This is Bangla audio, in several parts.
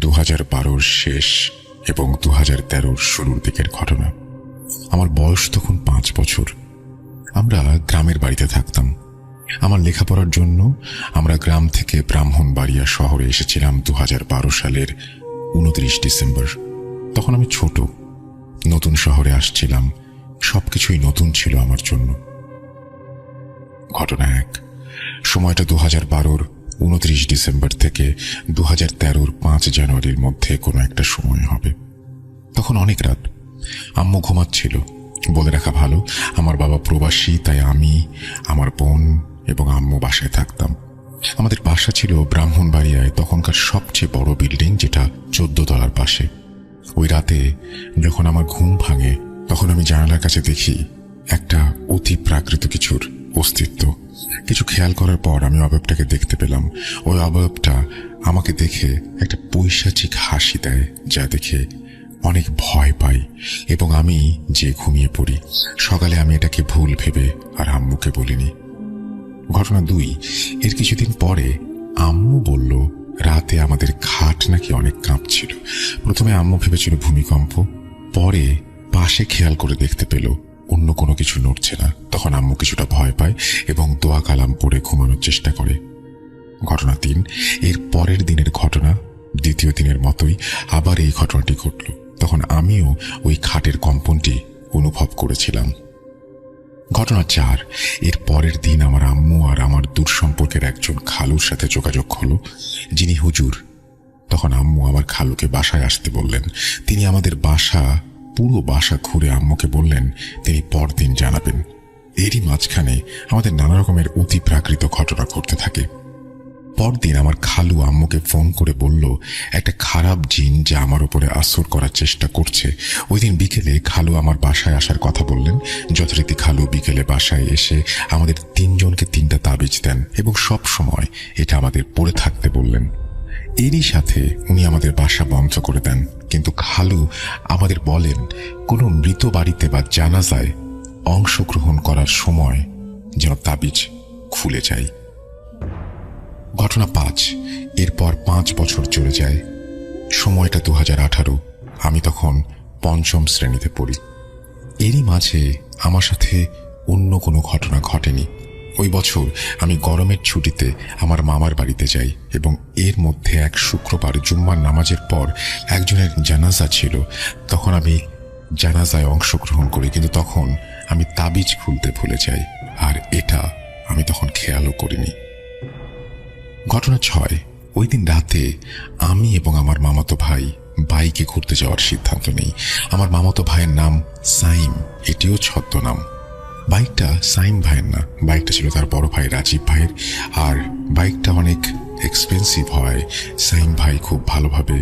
2012-র শেষ এবং 2013-র শুরুর দিকের ঘটনা। আমার বয়স তখন 5 বছর। আমরা গ্রামের বাড়িতে থাকতাম। আমার লেখাপড়ার জন্য আমরা গ্রাম থেকে ব্রাহ্মণবাড়িয়া শহরে এসেছিলাম 2012 সালের 29 ডিসেম্বর। তখন আমি ছোট, নতুন শহরে আসছিলাম, সবকিছুই নতুন ছিল আমার জন্য। ঘটনা 1। সময়টা 2012-র 29 ডিসেম্বর থেকে 2013-র 5 জানুয়ারির মধ্যে কোনো একটা সময় হবে। তখন অনেক রাত। আম্মু ঘুমাচ্ছিল। বলে রাখা ভালো, আমার বাবা প্রবাসী, তাই আমি, আমার বোন এবং আম্মু বাসায় থাকতাম। আমাদের বাসা ছিল ব্রাহ্মণবাড়িয়ায় তখনকার সবচেয়ে বড় বিল্ডিং, যেটা 14 তলার পাশে। ওই রাতে যখন আমার ঘুম ভাঙে, তখন আমি জানালার কাছে দেখি একটা অতি প্রাকৃত কিছুর অস্তিত্ব। কিছু খেয়াল করার পর আমি অবয়বটাকে দেখতে পেলাম। ওই অবয়বটা আমাকে দেখে একটা পৈশাচিক হাসি দেয়, যা দেখে অনেক ভয় পাই এবং আমি যে ঘুমিয়ে পড়ি। সকালে আমি এটাকে ভুল ভেবে আর আম্মুকে বলিনি। ঘটনা 2। এর কিছুদিন পরে আম্মু বলল রাতে আমাদের খাট নাকি অনেক কাঁপছিল। প্রথমে আম্মু ভেবেছিল ভূমিকম্প, পরে পাশে খেয়াল করে দেখতে পেল অন্য কোনো কিছু নড়ছে না। তখন আম্মু কিছুটা ভয় পায় এবং দোয়া কালাম পড়ে ঘুমানোর চেষ্টা করে। ঘটনা 3। এর পরের দিনের ঘটনা, দ্বিতীয় দিনের মতোই আবার এই ঘটনাটি ঘটল। তখন আমিও ওই খাটের কম্পনটি অনুভব করেছিলাম। ঘটনা 4। এর পরের দিন আমার আম্মু আর আমার দূর সম্পর্কের একজন খালুর সাথে যোগাযোগ হলো, যিনি হুজুর। তখন আম্মু আমার খালুকে বাসায় আসতে বললেন। তিনি আমাদের পুরো বাসা ঘুরে আম্মুকে বললেন তিনি পরদিন জানাবেন। এরই মাঝখানে আমাদের নানা রকমের অতি প্রাকৃত ঘটনা ঘটতে থাকে। পরদিন আমার খালু আম্মুকে ফোন করে বলল একটা খারাপ জিন যা আমার উপরে আসর করার চেষ্টা করছে। ওই দিন বিকেলে খালু আমার বাসায় আসার কথা বললেন। যথারীতি খালু বিকেলে বাসায় এসে আমাদের 3 জনকে 3টা তাবিজ দেন এবং সব সময় এটা আমাদের পড়ে থাকতে বললেন। এরই সাথে উনি আমাদের বাসা বন্ধ করে দেন। কিন্তু খালু আমাদের বলেন কোনো মৃত বাড়িতে বা জানাজায় অংশগ্রহণ করার সময় যেন তাবিজ খুলে যায়। ঘটনা 5। এরপর 5 বছর চলে যায়। সময়টা 2018। আমি তখন 5ম শ্রেণীতে পড়ি। এরই মাঝে আমার সাথে অন্য কোনো ঘটনা ঘটেনি। ওই বছর আমি গরমের ছুটিতে আমার মামার বাড়িতে যাই এবং এর মধ্যে এক শুক্রবার জুম্মার নামাজের পর একজনের জানাজা ছিল। তখন আমি জানাজায় অংশগ্রহণ করি, কিন্তু তখন আমি তাবিজ খুলতে ভুলে যাই, আর এটা আমি তখন খেয়ালও করিনি। ঘটনা 6। ওই দিন রাতে আমি এবং আমার মামাতো ভাই বাইকে ঘুরতে যাওয়ার সিদ্ধান্ত নেই। আমার মামাতো ভাইয়ের নাম সাইম, এটিও ছদ্মনাম। বাইকটা সাইম ভাইয়ের না, বাইকটা ছিল তার বড় ভাই রাজীব ভাইয়ের। আর বাইকটা অনেক এক্সপেন্সিভ হয়। সাইম ভাই খুব ভালোভাবে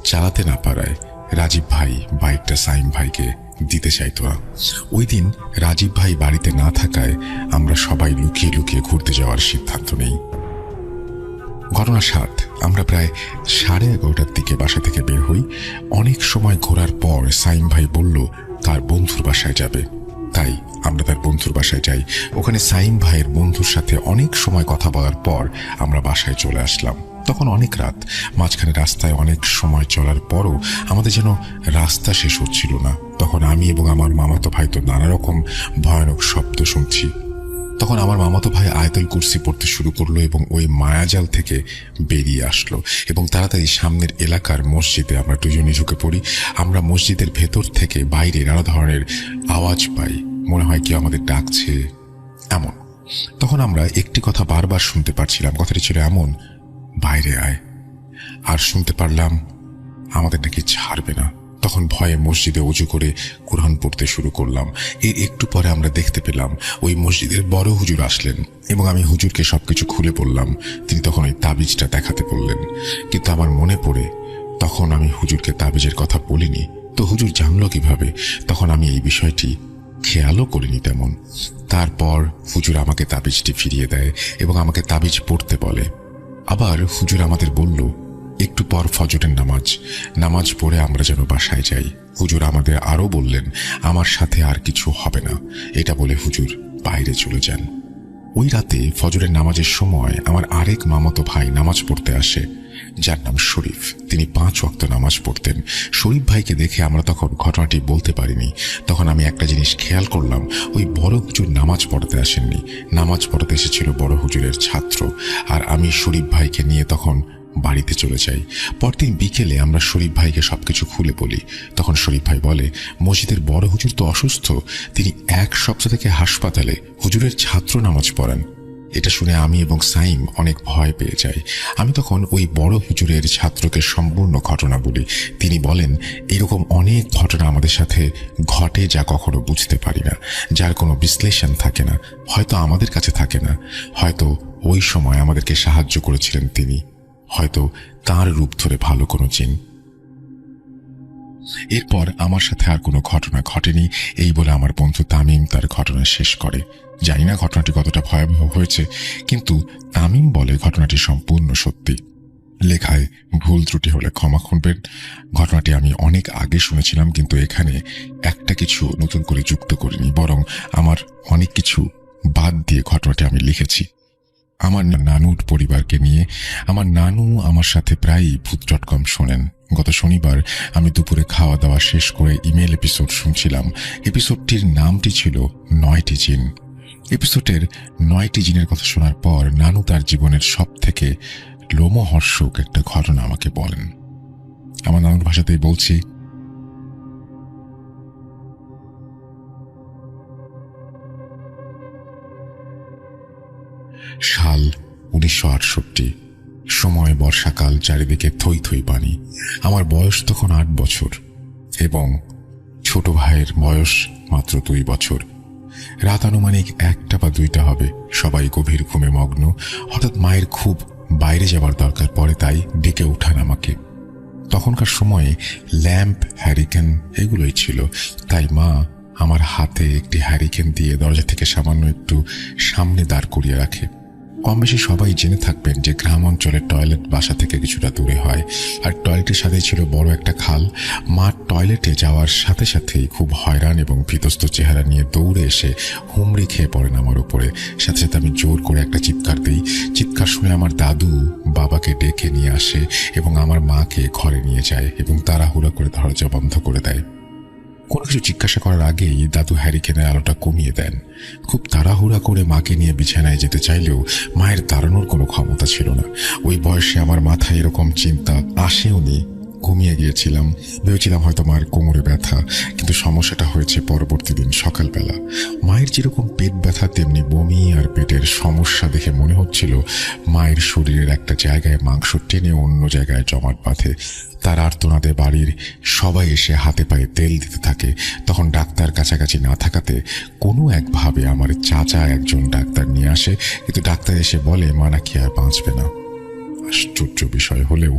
চালাতে না পারায় রাজীব ভাই বাইকটা সাইম ভাইকে দিতে চাইতো না। ওই দিন রাজীব ভাই বাড়িতে না থাকায় আমরা সবাই লুকিয়ে লুকিয়ে ঘুরতে যাওয়ার সিদ্ধান্ত নেই। ঘটনা 7। আমরা প্রায় 11:30টার দিকে বাসা থেকে বের হই। অনেক সময় ঘোরার পর সাইম ভাই বলল তার বন্ধুর বাসায় যাবে, তাই আমরা তার বন্ধুর বাসায় যাই। ওখানে সাইম ভাইয়ের বন্ধুর সাথে অনেক সময় কথা বলার পর আমরা বাসায় চলে আসলাম। তখন অনেক রাত। মাঝখানে রাস্তায় অনেক সময় চলার পরও আমাদের যেন রাস্তা শেষ হচ্ছিল না। তখন আমি এবং আমার মামাতো ভাই তো নানা রকম ভয়ানক শব্দ শুনছি। তখন আমার মামাতো ভাই আয়াতুল কুরসি পড়তে শুরু করলো এবং ওই মায়াজাল থেকে বেরিয়ে আসলো এবং তাড়াতাড়ি সামনের এলাকার মসজিদে আমরা দুজনই ঢুকে পড়ি। আমরা মসজিদের ভেতর থেকে বাইরে নানা ধরনের আওয়াজ পাই, মনে হয় কেউ আমাদের ডাকছে এমন। তখন আমরা একটি কথা বারবার শুনতে পারছিলাম। কথাটি ছিল এমন, বাইরে আয়। আর শুনতে পারলাম আমাদের নাকি ছাড়বে না। তখন ভয়ে মসজিদে উজু করে কোরআন পড়তে শুরু করলাম। এর একটু পরে আমরা দেখতে পেলাম ওই মসজিদের বড় হুজুর আসলেন এবং আমি হুজুরকে সবকিছু খুলে বললাম। তিনি তখন ওই তাবিজটা দেখাতে বললেন, কিন্তু আমার মনে পড়ে তখন আমি হুজুরকে তাবিজের কথা বলিনি। তো হুজুর জানলো কিভাবে? তখন আমি এই বিষয়টি খেয়ালও করিনি তেমন। তারপর হুজুর আমাকে তাবিজটি ফিরিয়ে দেয় এবং আমাকে তাবিজ পড়তে বলে। আবার হুজুর আমাদের বলল একটু পর ফজরের নামাজ পড়ে আমরা যেন বাসায় যাই। হুজুর আমাদের আরো বললেন আমার সাথে আর কিছু হবে না। এটা বলে হুজুর বাইরে চলে যান। ওই রাতে ফজরের নামাজের সময় আমার আরেক মামাতো ভাই নামাজ পড়তে আসে, যার নাম শরীফ। তিনি 5 ওয়াক্ত নামাজ পড়তেন। শরীফ ভাইকে দেখে আমরা তখন ঘটনাটি বলতে পারিনি। তখন আমি একটা জিনিস খেয়াল করলাম, ওই বড় হুজুর নামাজ পড়াতে আসেননি, নামাজ পড়াতে এসেছিল বড় হুজুরের ছাত্র। আর আমি শরীফ ভাইকে নিয়ে তখন বাড়িতে চলে যাই। পরদিন বিকেলে আমরা শরীফ ভাইকে সবকিছু খুলে বলি। তখন শরীফ ভাই বলে, মসজিদের বড় হুজুর তো অসুস্থ, তিনি 1 সপ্তাহ থেকে হাসপাতালে, হুজুরের ছাত্র নামাজ পড়ান। এটা শুনে আমি এবং সাইম অনেক ভয় পেয়ে যাই। আমি তখন ওই বড় হুজুরের ছাত্রকে সম্পূর্ণ ঘটনা বলি। তিনি বলেন, এরকম অনেক ঘটনা আমাদের সাথে ঘটে যা কখনো বুঝতে পারি না, যার কোনো বিশ্লেষণ থাকে না, হয়তো আমাদের কাছে থাকে না, হয়তো ওই সময় আমাদেরকে সাহায্য করেছিলেন তিনি, হয়তো তার রূপ ধরে ভালো কোনো জিন। এরপর আমার সাথে আর কোনো ঘটনা ঘটেনি, এই বলে আমার বন্ধু তামিম তার ঘটনা শেষ করে। জানি না ঘটনাটি কতটা ভয়াবহ হয়েছে, কিন্তু তামিম বলে ঘটনাটি সম্পূর্ণ সত্যি। লেখায় ভুল ত্রুটি হলে ক্ষমা করবেন। ঘটনাটি আমি অনেক আগে শুনেছিলাম, কিন্তু এখানে একটা কিছু নতুন করে যুক্ত করিনি, বরং আমার অনেক কিছু বাদ দিয়ে ঘটনাটি আমি লিখেছি। আমার নানুর পরিবারকে নিয়ে। আমার নানু আমার সাথে প্রায়ই ভূত.com শোনেন। গত শনিবার আমি দুপুরে খাওয়া দাওয়া শেষ করে ইমেল এপিসোড শুনছিলাম। এপিসোডটির নামটি ছিল 9টি জিন। এপিসোডের 9টি জিনের কথা শোনার পর নানু তার জীবনের সব থেকে লোমহর্ষক একটা ঘটনা আমাকে বলেন। আমার নানুর ভাষাতেই বলছি। সাল 1968, সময় বর্ষাকাল, চারিদিকে থই থই পানি। আমার বয়স তখন 8 বছর এবং ছোট ভাইয়ের বয়স মাত্র 2 বছর। রাত আনুমানিক 1টা বা 2টা হবে। সবাই গভীর ঘুমে মগ্ন। হঠাৎ মায়ের খুব বাইরে যাওয়ার দরকার পড়ে, তাই ডেকে উঠান আমাকে। তখনকার সময়ে ল্যাম্প, হ্যারিকেন এগুলোই ছিল, তাই মা আমার হাতে একটি হ্যারিকেন দিয়ে দরজা থেকে সামান্য একটু সামনে দাঁড় করিয়ে রাখে। কম বেশি সবাই জেনে থাকবেন যে গ্রাম অঞ্চলের টয়লেট বাসা থেকে কিছুটা দূরে হয়, আর টয়লেটের সাথে ছিল বড় একটা খাল। মা টয়লেটে যাওয়ার সাথে সাথেই খুব হয়রান এবং ভীতস্ত চেহারা নিয়ে দৌড়ে এসে হুমড়ি খেয়ে পড়েন আমার উপরে। সাথে সাথে আমি জোর করে একটা চিৎকার দিই। চিৎকার শুনে আমার দাদু বাবাকে ডেকে নিয়ে আসে এবং আমার মাকে ঘরে নিয়ে যায় এবং তাড়াহুড়া করে দরজা বন্ধ করে দেয়। কোনো কিছু জিজ্ঞাসা করার আগেই দাদু হ্যারিকেনের আলোটা কমিয়ে দেন। খুব তাড়াহুড়া করে মাকে নিয়ে বিছানায় যেতে চাইলেও মায়ের দাঁড়ানোর কোনো ক্ষমতা ছিল না। ওই বয়সে আমার মাথায় এরকম চিন্তা আসেওনি। ঘুমিয়ে গিয়েছিলাম, ভেবেছিলাম হয়তো মায়ের কোমরে ব্যথা, কিন্তু সমস্যাটা হয়েছে পরবর্তী দিন সকালবেলা। মায়ের যেরকম পেট ব্যথা, তেমনি বমি আর পেটের সমস্যা দেখে মনে হচ্ছিল মায়ের শরীরের একটা জায়গায় মাংস টেনে অন্য জায়গায় জমাট বাঁধে। তার আর্তনাদে বাড়ির সবাই এসে হাতে পায়ে তেল দিতে থাকে। তখন ডাক্তার কাছাকাছি না থাকাতে কোনো একভাবে আমার চাচা একজন ডাক্তার নিয়ে আসে, কিন্তু ডাক্তার এসে বলে মা নাকি আর বাঁচবে না। আশ্চর্য বিষয় হলেও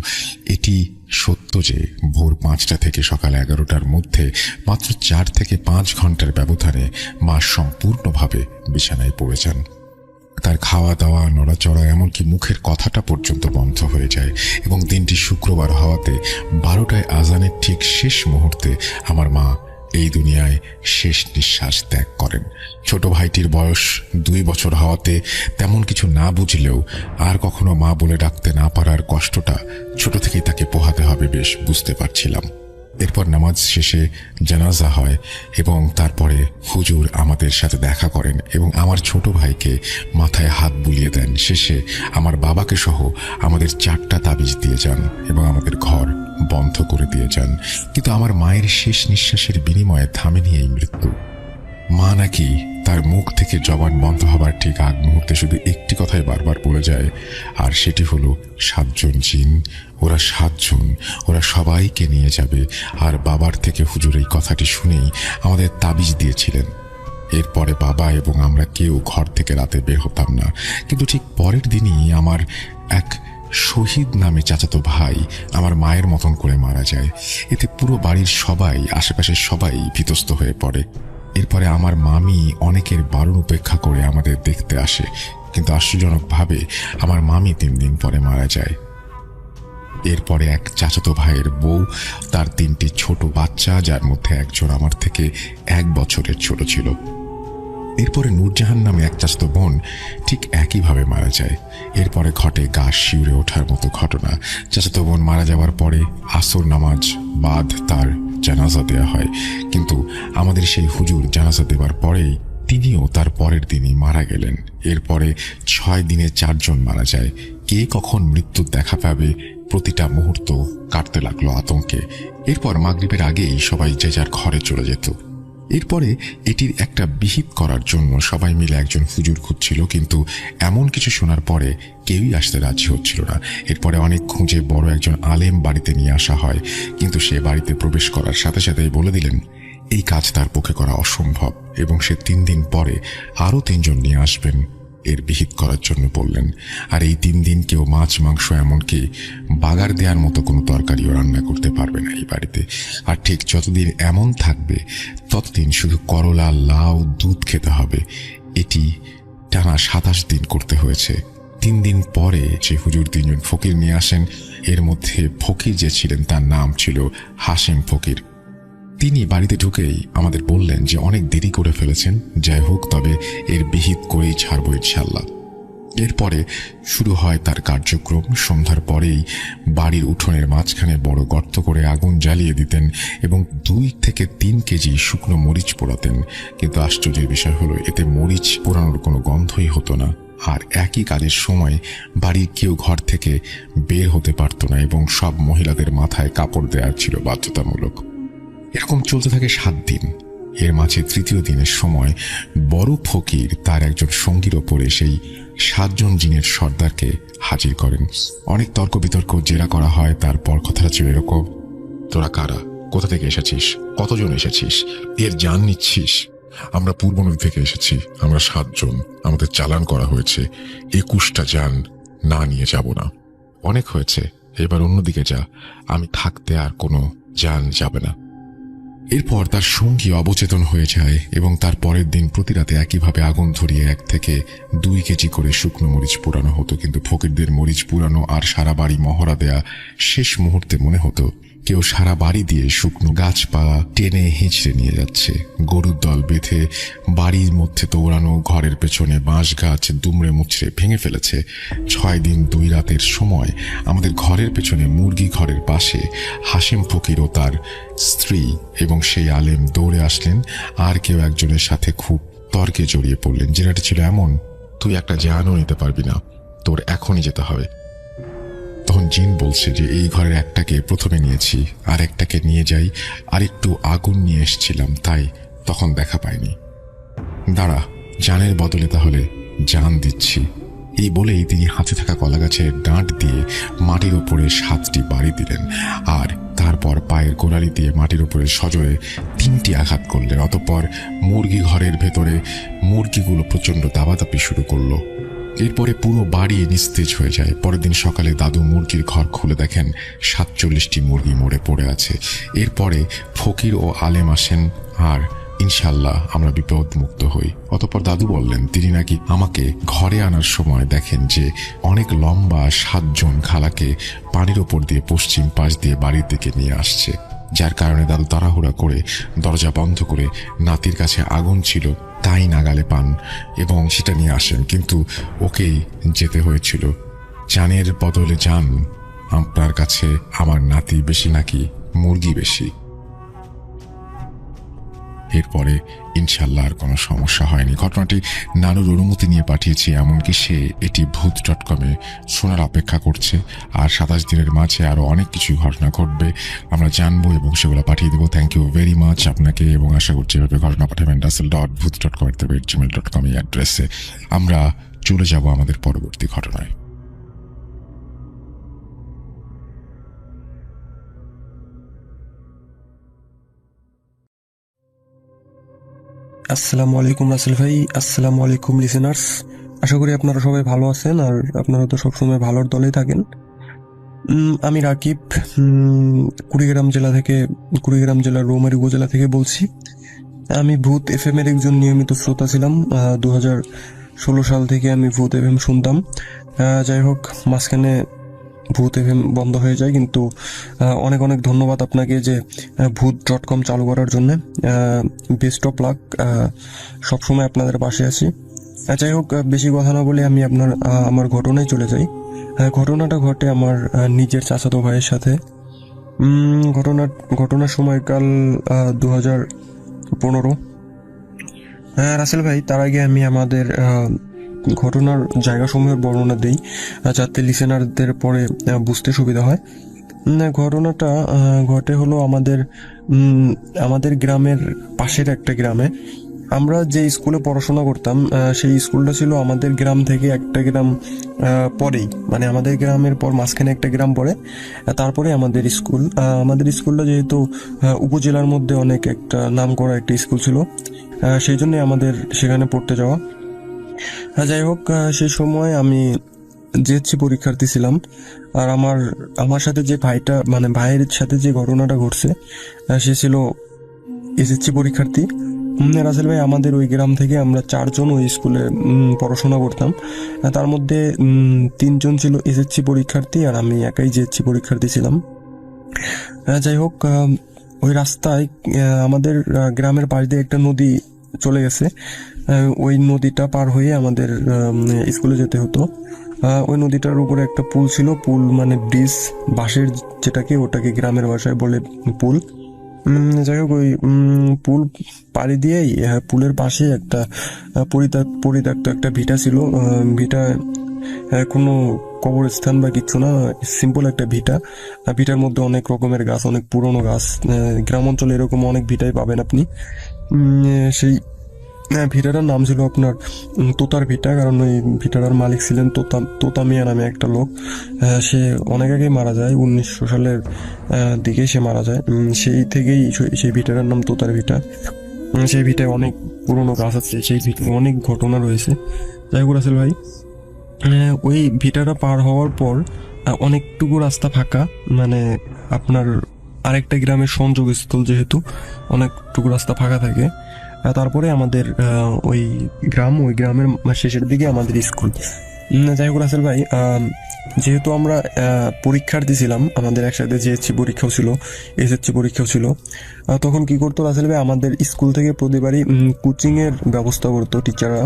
এটি সত্য যে ভোর 5টা থেকে সকাল 11টার মধ্যে মাত্র 4 থেকে 5 ঘন্টার ব্যবধানে মা সম্পূর্ণভাবে বিছানায় পড়ে যান। তার খাওয়া দাওয়া, নড়াচড়া, এমনকি মুখের কথাটা পর্যন্ত বন্ধ হয়ে যায়। এবং দিনটি শুক্রবার হওয়াতে 12টায় আজানের ঠিক শেষ মুহূর্তে আমার মা এই দুনিয়ায় শেষ নিঃশ্বাস ত্যাগ করেন। ছোট ভাইটির বয়স 2 বছর হওয়াতে তেমন কিছু না বুঝলেও আর কখনো মা বলে ডাকতে না পারার কষ্টটা ছোট থেকেই তাকে পোহাতে হবে বেশ বুঝতে পারছিলাম। এরপর নামাজ শেষে জানাজা হয় এবং তারপরে হুজুর আমাদের সাথে দেখা করেন এবং আমার ছোট ভাইকে মাথায় হাত বুলিয়ে দেন। শেষে আমার বাবাকে সহ আমাদের 4টা তাবিজ দিয়ে যান এবং আমাদের ঘর বন্ধ করে দিয়ে যান। কিন্তু আমার মায়ের শেষ নিঃশ্বাসের বিনিময়ে থামেনি এই মৃত্যু। মা নাকি তার মুখ থেকে জবান বন্ধ হবার ঠিক আগ মুহূর্তে শুধু একটি কথাই বারবার বলে যায়, আর সেটি হলো 7 জন জিন, ওরা 7 জন, ওরা সবাইকে নিয়ে যাবে। আর বাবার থেকে হুজুর এই কথাটি শুনেই আমাদের তাবিজ দিয়েছিলেন। এরপরে বাবা এবং আমরা কেউ ঘর থেকে রাতে বের হতাম না। কিন্তু ঠিক পরের দিনই আমার এক শহীদ নামে চাচাতো ভাই আমার মায়ের মতন করে মারা যায়। এতে পুরো বাড়ির সবাই, আশেপাশের সবাই ভীতস্ত হয়ে পড়ে। এরপরে আমার মামি অনেকের বারণ উপেক্ষা করে আমাদের দেখতে আসে, কিন্তু আশ্চর্যজনকভাবে আমার মামি 3 দিন পরে মারা যায়। এরপরে এক চাচাতো ভাইয়ের বউ, তার 3টি ছোট বাচ্চা, যার মধ্যে একজন আমার থেকে 1 বছরের ছোট ছিল। এরপরে নূরজাহান নামে এক চাচাতো বোন ঠিক একইভাবে মারা যায়। এরপরে ঘটে গা শিউরে ওঠার মতো ঘটনা। চাচাতো বোন মারা যাওয়ার পরে আসর নামাজ বাদ তার জানাজা দেওয়া হয়, কিন্তু আমাদের সেই হুজুর জানাজা দেওয়ার পরেই তিনিও তার পরের দিনই মারা গেলেন। এরপরে 6 দিনে 4 জন মারা যায়। কে কখন মৃত্যুর দেখা পাবে প্রতিটা মুহূর্ত কাটতে লাগলো আতঙ্কে। এরপর মাগরিবের আগেই সবাই যে যার ঘরে চলে যেত। এরপরে এটির একটা বিহিত করার জন্য সবাই মিলে একজন হুজুর খুঁজছিল, কিন্তু এমন কিছু শোনার পরে কেউই আসতে রাজি হচ্ছিল না। এরপরে অনেক খুঁজে বড় একজন আলেম বাড়িতে নিয়ে আসা হয়, কিন্তু সে বাড়িতে প্রবেশ করার সাথে সাথেই বলে দিলেন এই কাজ তার পক্ষে করা অসম্ভব, এবং সে 3 দিন পরে আরও 3 জন নিয়ে আসবেন এর বিহিত করার জন্য বললেন। আর এই 3 দিন কেউ মাছ মাংস এমনকি বাগার দেওয়ার মতো কোনো তরকারিও রান্না করতে পারবে না এই বাড়িতে। আর ঠিক যতদিন এমন থাকবে ততদিন শুধু করলা লাউ দুধ খেতে হবে। এটি টানা 27 দিন করতে হয়েছে। 3 দিন পরে যে হুজুর 3 জন ফকির নিয়ে আসেন, এর মধ্যে ফকির যে ছিলেন তার নাম ছিল হাশেম ফকির। তিনি বাড়িতে ঢুকেই আমাদের বললেন যে অনেক দেরি করে ফেলেছেন, যাই হোক তবে এর বিহিত করেই ছাড়বো ইনশাল্লাহ। এরপরে শুরু হয় তার কার্যক্রম। সন্ধ্যার পরেই বাড়ির উঠোনের মাঝখানে বড় গর্ত করে আগুন জ্বালিয়ে দিতেন এবং 2 থেকে 3 কেজি শুকনো মরিচ পোড়াতেন। কিন্তু আশ্চর্যের বিষয় হলো এতে মরিচ পোড়ানোর কোনো গন্ধই হতো না। আর একই কাজের সময় বাড়ির কেউ ঘর থেকে বের হতে পারত না এবং সব মহিলাদের মাথায় কাপড় দেওয়া ছিল বাধ্যতামূলক। এরকম চলতে থাকে 7 দিন। এর মাঝে 3য় দিনের সময় বড় ফকির তার একজন সঙ্গীর ওপরে সেই 7 জন জিনের সর্দারকে হাজির করেন। অনেক তর্ক বিতর্ক জেরা করা হয়। তারপর কথাটা ছিল এরকম, তোরা কারা, কোথা থেকে এসেছিস, কতজন এসেছিস, এর জান নিচ্ছিস? আমরা পূর্ব নদী থেকে এসেছি, আমরা 7 জন, আমাদের চালান করা হয়েছে, 21টা জান না নিয়ে যাব না। অনেক হয়েছে, এবার অন্যদিকে যা, আমি থাকতে আর কোনো জান যাবে না। এরপর তার সঙ্গী অবচেতন হয়ে যায় এবং তার পরের দিন প্রতি রাতে একইভাবে আগুন ধরিয়ে 1 থেকে 2 কেজি করে শুকনো মরিচ পোড়ানো হতো। কিন্তু ফকিরদের মরিচ পুরানো আর সারা বাড়ি মহড়া দেয়া শেষ মুহূর্তে মনে হতো কেউ সারা বাড়ি দিয়ে শুকনো গাছপালা টেনে হিঁচড়ে নিয়ে যাচ্ছে। গরুর দল বেঁধে বাড়ির মধ্যে দৌড়ানো, ঘরের পেছনে বাঁশ গাছ দুমড়ে মুচড়ে ভেঙে ফেলেছে। 6 দিন 2 রাতের সময় আমাদের ঘরের পেছনে মুরগি ঘরের পাশে হাশেম ফকির ও তার স্ত্রী এবং সেই আলেম দৌড়ে আসলেন। আর কেউ একজনের সাথে খুব তর্কে জড়িয়ে পড়লেন। যেটা ছিল এমন, তুই একটা জানও নিতে পারবি না, তোর এখনই যেতে হবে। তখন জিন বলছে যে এই ঘরের একটাকে প্রথমে নিয়েছি, আর একটাকে নিয়ে যাই, আর একটু আগুন নিয়ে এসেছিলাম, তাই তখন দেখা পাইনি। দাঁড়া, জানের বদলে তাহলে জান দিচ্ছি। এই বলেই তিনি হাতে থাকা কলা গাছের ডাঁট দিয়ে মাটির উপরে 7টি বাড়ি দিলেন, আর তারপর পায়ের গোড়ালি দিয়ে মাটির উপরে সজোরে 3টি আঘাত করলেন। অতঃপর মুরগি ঘরের ভেতরে মুরগিগুলো প্রচন্ড দাবাদাপি শুরু করলো। এরপরে পুরো বাড়ি নিস্তেজ হয়ে যায়। পরের দিন সকালে দাদু মুরগির ঘর খুলে দেখেন 47টি মুরগি মরে পড়ে আছে। এরপরে ফকির ও আলেম আসেন আর ইনশাল্লাহ আমরা বিপদ মুক্ত হই। অতঃপর দাদু বললেন তিনি নাকি আমাকে ঘরে আনার সময় দেখেন যে অনেক লম্বা 7 জন খালাকে পানির ওপর দিয়ে পশ্চিম পাশ দিয়ে বাড়ির দিকে নিয়ে আসছে, যার কারণে দাদু তাড়াহুড়া করে দরজা বন্ধ করে নাতির কাছে আগুন ছিল তাই নাগালে পান এবং সেটা নিয়ে আসেন। কিন্তু ওকেই যেতে হয়েছিল। জানের বদলে জান, আপনার কাছে আমার নাতি বেশি নাকি মুরগি বেশি? এরপরে ইনশাল্লাহ আর কোনো সমস্যা হয়নি। ঘটনাটি নানুর অনুমতি নিয়ে পাঠিয়েছি, এমনকি সে এটি ভূত.com-এ শোনার অপেক্ষা করছে। আর 27 দিনের মাঝে আরও অনেক কিছু ঘটনা ঘটবে, আমরা জানবো এবং সেগুলো পাঠিয়ে দেবো। থ্যাংক ইউ ভেরি মাচ আপনাকে, এবং আশা করছি এভাবে ঘটনা পাঠাবেন russell.booth.com এই অ্যাড্রেসে। আমরা চলে যাব আমাদের পরবর্তী ঘটনায়। আসসালামু আলাইকুম রাসেল ভাই, আসসালামু আলাইকুম লিসেনার্স। আশা করি আপনারা সবাই ভালো আছেন আর আপনারা তো সবসময় ভালোর দলেই থাকেন। আমি রাকিব, কুড়িগ্রাম জেলার রৌমারী উপজেলা থেকে বলছি। আমি ভূত FM এর একজন নিয়মিত শ্রোতা ছিলাম। 2016 সাল থেকে আমি ভূত FM শুনতাম। যাই হোক, মাঝখানে ভূত এফএম বন্ধ হয়ে যায়, কিন্তু অনেক অনেক ধন্যবাদ আপনাকে যে ভূত.com চালু করার জন্য। বেস্ট অফ লাক, সবসময় আপনাদের পাশে আছি। যাই হোক, বেশি কথা না বলে আমি আমার ঘটনায় চলে যাই। ঘটনাটা ঘটে আমার নিজের চাচাতো ভাইয়ের সাথে। ঘটনার সময়কাল 2015। রাসেল ভাই, তার আগে আমি আমাদের ঘটনার জায়গাসমূহের বর্ণনা দিই, যাতে লিসেনারদের পরে বুঝতে সুবিধা হয়। ঘটনাটা ঘটে হলো আমাদের গ্রামের পাশের একটা গ্রামে। আমরা যে স্কুলে পড়াশোনা করতাম, সেই স্কুলটা ছিল আমাদের গ্রাম থেকে একটা গ্রাম পরেই, মানে আমাদের গ্রামের পর মাঝখানে একটা গ্রাম পড়ে, তারপরে আমাদের স্কুল। আমাদের স্কুলটা যেহেতু উপজেলার মধ্যে অনেক একটা নামকরা একটা স্কুল ছিল, সেই জন্যই আমাদের সেখানে পড়তে যাওয়া। যাই হোক, সেই সময় আমি জিএসসি পরীক্ষার্থী ছিলাম। আর আমার সাথে যে ভাইটা, মানে ভাইয়ের সাথে যে ঘটনাটা ঘটছে, সে ছিল এসএসসি পরীক্ষার্থী। রাসেল ভাই, আমাদের ওই গ্রাম থেকে আমরা 4 জন ওই স্কুলে পড়াশোনা করতাম। তার মধ্যে 3 জন ছিল এসএসসি পরীক্ষার্থী, আর আমি একাই জিএসসি পরীক্ষার্থী ছিলাম। যাই হোক, ওই রাস্তায় আমাদের গ্রামের পাশ দিয়ে একটা নদী চলে গেছে। ওই নদীটা পার হয়ে আমাদের স্কুলে যেতে হতো। ওই নদীটার উপরে একটা পুল ছিল, পুল মানে ব্রিজ, বাঁশের ওটাকে গ্রামের ভাষায় বলে পুল। যাই হোক, ওই পুল পাড়ি দিয়েই পুলের পাশে একটা পরিত্যক্ত একটা ভিটা ছিল। ভিটা কোনো কবরস্থান বা কিছু না, সিম্পল একটা ভিটা। ভিটার মধ্যে অনেক রকমের গাছ, অনেক পুরনো গাছ। গ্রাম অঞ্চলে এরকম অনেক ভিটাই পাবেন আপনি। সেই ভিটাটার নাম ছিল আপনার তোতার ভিটা, কারণ ওই ভিটাটার মালিক ছিলেন তোতা মিয়া নামে একটা লোক। সে অনেক আগেই মারা যায়, 1900 সালের দিকে সে মারা যায়। সেই থেকেই সেই ভিটাটার নাম তোতার ভিটা। সেই ভিটায় অনেক পুরনো গাছ আছে, সেই ভিটায় অনেক ঘটনা রয়েছে। যাই হোক রাসেল ভাই, ওই ভিটাটা পার হওয়ার পর অনেকটুকু রাস্তা ফাঁকা, মানে আপনার আরেকটা গ্রামের সংযোগস্থল, যেহেতু অনেকটুকু রাস্তা ফাঁকা থাকে। তারপরে আমাদের ওই গ্রামের শেষের দিকে আমাদের স্কুল। যাই হোক রাসেল ভাই, যেহেতু আমরা পরীক্ষার্থী ছিলাম, আমাদের একসাথে জিএসসি পরীক্ষাও ছিল, এসএসসি পরীক্ষাও ছিল। তখন কি করতো রাসেল ভাই, আমাদের স্কুল থেকে প্রতিবারই কোচিংয়ের ব্যবস্থা করতো টিচাররা।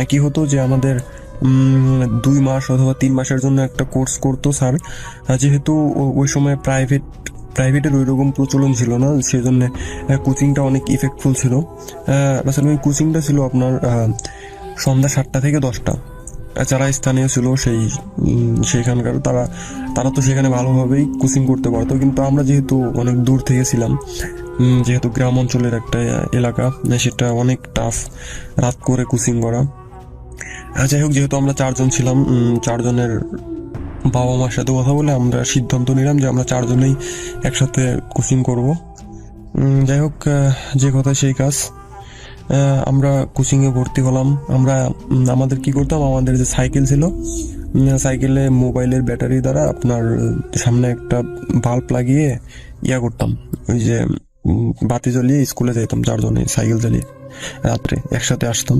কি হতো যে আমাদের 2 মাস অথবা 3 মাসের জন্য একটা কোর্স করতো স্যার। যেহেতু ওই সময় প্রাইভেটের ওই রকম প্রচলন ছিল না, সেজন্য কোচিংটা অনেক ইফেক্টফুল ছিল। আসলে ওই কোচিংটা ছিল আপনার সন্ধ্যা 7টা থেকে 10টা। যারা স্থানীয় ছিল সেইখানকার তারা তো সেখানে ভালোভাবেই কোচিং করতে পারতো, কিন্তু আমরা যেহেতু অনেক দূর থেকে ছিলাম, যেহেতু গ্রাম অঞ্চলের একটা এলাকা, সেটা অনেক টাফ রাত করে কোচিং করা। যাই হোক, যেহেতু আমরা 4 জন ছিলাম, 4 জনের বাবা মার সাথে কথা বলে আমরা সিদ্ধান্ত নিলাম যে আমরা 4 জনেই একসাথে কোচিং করব। যাই হোক, যে কথা সেই কাজ। আমরা কোচিংয়ে ভর্তি হলাম। আমাদের কি করতাম, আমাদের যে সাইকেল ছিল, সাইকেলে মোবাইলের ব্যাটারি দ্বারা আপনার সামনে একটা বাল্ব লাগিয়ে করতাম, ওই যে বাতি জ্বলিয়ে স্কুলে যেতাম 4 জনে সাইকেল চালিয়ে, রাত্রে একসাথে আসতাম।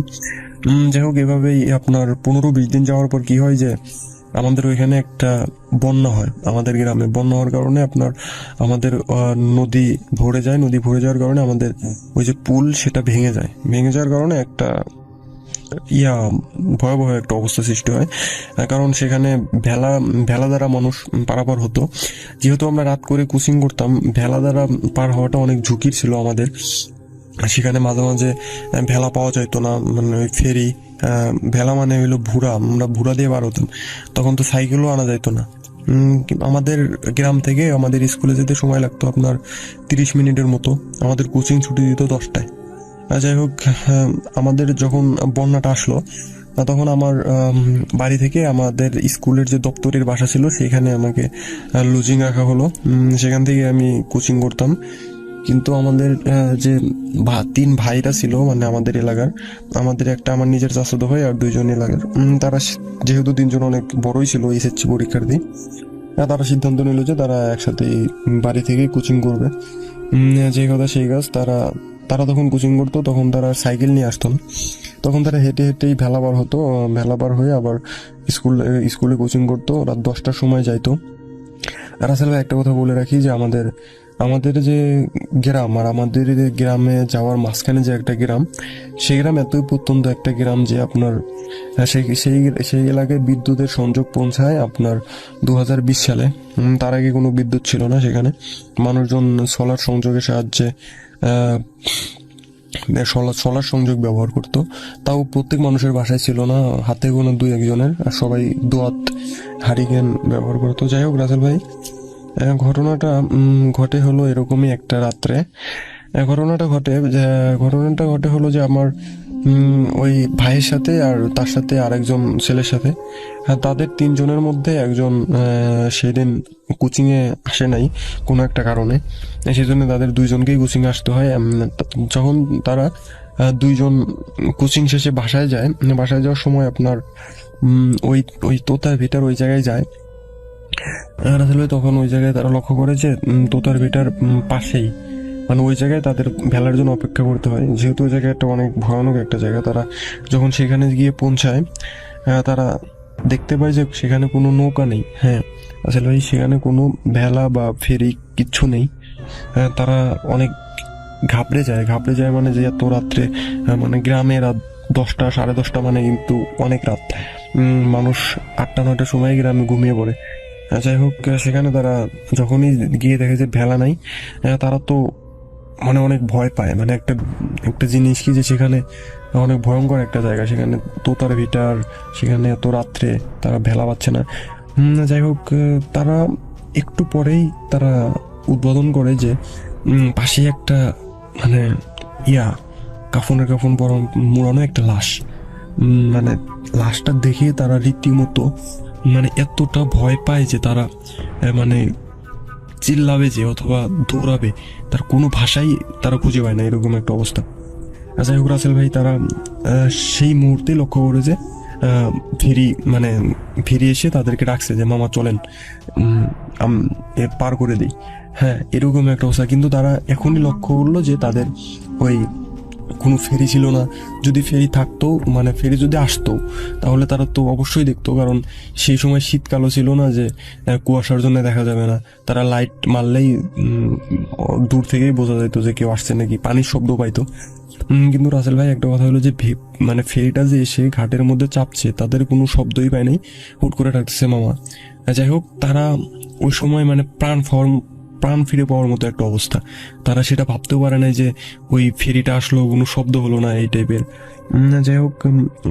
যাই হোক, এভাবেই আপনার 15-20 দিন যাওয়ার পর কি হয় যে আমাদের ওইখানে একটা বন্যা হয়। আমাদের গ্রামে বন্যা হওয়ার কারণে আমাদের নদী ভরে যাওয়ার কারণে আমাদের ওই যে পুল, সেটা ভেঙে যাওয়ার কারণে একটা ভয়াবহ একটা অবস্থা সৃষ্টি হয়। কারণ সেখানে ভেলা দ্বারা মানুষ পারাপার হতো। যেহেতু আমরা রাত করে কোচিং করতাম, ভেলা দ্বারা পার হওয়াটা অনেক ঝুঁকির ছিল আমাদের। সেখানে মাঝে মাঝে ভেলা পাওয়া যাইতো না, মানে ওই ফেরি ভেলা মানে হইলো ভুরা, আমরা ভুরা দিয়ে পার হতাম। তখন তো সাইকেলও আনা যাইতো না। আমাদের গ্রাম থেকে আমাদের স্কুলে যেতে সময় লাগতো আপনার 30 মিনিটের মতো। আমাদের কোচিং ছুটি দিত 10টায়। যাই হোক, আমাদের যখন বন্যাটা আসলো, তখন আমার বাড়ি থেকে আমাদের স্কুলের যে দপ্তরের বাসা ছিল, সেখানে আমাকে লজিং রাখা হলো। সেখান থেকে আমি কোচিং করতাম। কিন্তু আমাদের যে 3 ভাইরা ছিল, মানে আমাদের এলাকার, আমার নিজের চাচাতো ভাই আর 2 জন এলাকার, তারা যেহেতু 3 জন অনেক বড়ই ছিল, এসএসসি পরীক্ষার্থী, তারা সিদ্ধান্ত নিল যে তারা একসাথে বাড়ি থেকে কোচিং করবে। যে কথা সেই কাজ, তারা তখন কোচিং করতো, তখন তারা সাইকেল নিয়ে আসতো না, তখন তারা হেঁটে হেঁটেই ভেলা বার হতো, ভেলা বার হয়ে আবার স্কুলে কোচিং করতো, রাত 10টার সময় যাইতো। রাসেল ভাই একটা কথা বলে রাখি যে আমাদের আমাদের যে গ্রাম আর আমাদের যে গ্রামে যাওয়ার মাঝখানে যে একটা গ্রাম, সেই গ্রাম এতই প্রত্যন্ত একটা গ্রাম যে আপনার সেই সেই সেই এলাকায় বিদ্যুতের সংযোগ পৌঁছায় আপনার 2020 সালে। তার আগে কোনো বিদ্যুৎ ছিল না সেখানে। মানুষজন সোলার সংযোগের সাহায্যে সোলার সংযোগ ব্যবহার করতো, তাও প্রত্যেক মানুষের বাসায় ছিল না, হাতে গোনা 2-1 জনের, আর সবাই দোয়াত হারিকেন ব্যবহার করতো। যাই হোক রাসেল ভাই, ঘটনাটা ঘটে হলো এরকমই একটা রাত্রে। ঘটনাটা ঘটে হলো যে আমার ওই ভাইয়ের সাথে আর তার সাথে আরেকজন ছেলের সাথে, তাদের 3 জনের মধ্যে একজন সেদিন কোচিংয়ে আসে নাই কোনো একটা কারণে, সেই জন্য তাদের 2জনকেই কোচিংয়ে আসতে হয়। যখন তারা 2জন কোচিং শেষে বাসায় যাওয়ার সময় আপনার ওই ওই তোতার ভিটার ওই জায়গায় যায়। আসলে তখন ওই জায়গায় তারা লক্ষ্য করে যে তোতার ভিটার পাশেই, মানে ওই জায়গায় তাদের ভেলার জন্য অপেক্ষা করতে হয়, যেহেতু ওই জায়গায় একটা অনেক ভয়ানক একটা জায়গা। তারা যখন সেখানে গিয়ে পৌঁছায়, তারা দেখতে পায় যে সেখানে কোনো নৌকা নেই। হ্যাঁ, আসলে ভাই সেখানে কোনো ভেলা বা ফেরি কিচ্ছু নেই। তারা অনেক ঘাবড়ে যায় মানে যে এত রাত্রে, মানে গ্রামে রাত 10টা 10:30 মানে কিন্তু অনেক রাত। মানুষ 8টা-9টার সময় গ্রামে ঘুমিয়ে পড়ে। যাই হোক, সেখানে তারা যখনই গিয়ে দেখে যে ভেলা নাই, তারা তো মানে অনেক ভয় পায়। মানে একটা জিনিস কি যে সেখানে অনেক ভয়ঙ্কর একটা জায়গা, সেখানে তোতার ভিটার, সেখানে এত রাত্রে তারা ভেলা পাচ্ছে না। যাই হোক, তারা একটু পরেই তারা উদ্বোধন করে যে পাশে একটা মানে কাফন মোড়ানো একটা লাশ। মানে লাশটা দেখে তারা রীতিমতো মানে এতটা ভয় পায় যে তারা মানে চিল্লাবে যে অথবা দৌড়াবে, তার কোনো ভাষাই তারা খুঁজে পায় না, এরকম একটা অবস্থা। যাই হোক রাসেল ভাই, তারা সেই মুহূর্তে লক্ষ্য করে যে ফিরে এসে তাদেরকে ডাকছে যে মামা চলেন পার করে দিই। হ্যাঁ, এরকম একটা অবস্থা। কিন্তু তারা এখনই লক্ষ্য করলো যে তাদের ওই কোনো ফেরি ছিল না। যদি ফেরি থাকতো, মানে ফেরি যদি আসতো, তাহলে তারা তো অবশ্যই দেখতো, কারণ সেই সময় শীতকালও ছিল না যে কুয়াশার জন্য দেখা যাবে না। তারা লাইট মারলেই দূর থেকেই বোঝা যেত যে কেউ আসছে নাকি, পানির শব্দ পাইতো। কিন্তু রাসেল ভাই একটা কথা হলো যে মানে ফেরিটা যে এসে ঘাটের মধ্যে চাপছে, তাদের কোনো শব্দই পায় নাই, হুট করে ডাকতেছে মামা। যাই হোক, তারা ওই সময় মানে প্রাণ ফিরে পাওয়ার মতো একটা অবস্থা। তারা সেটা ভাবতেও পারে নাই যে ওই ফেরিটা আসলো, কোনো শব্দ হলো না, এই টাইপের। যাই হোক,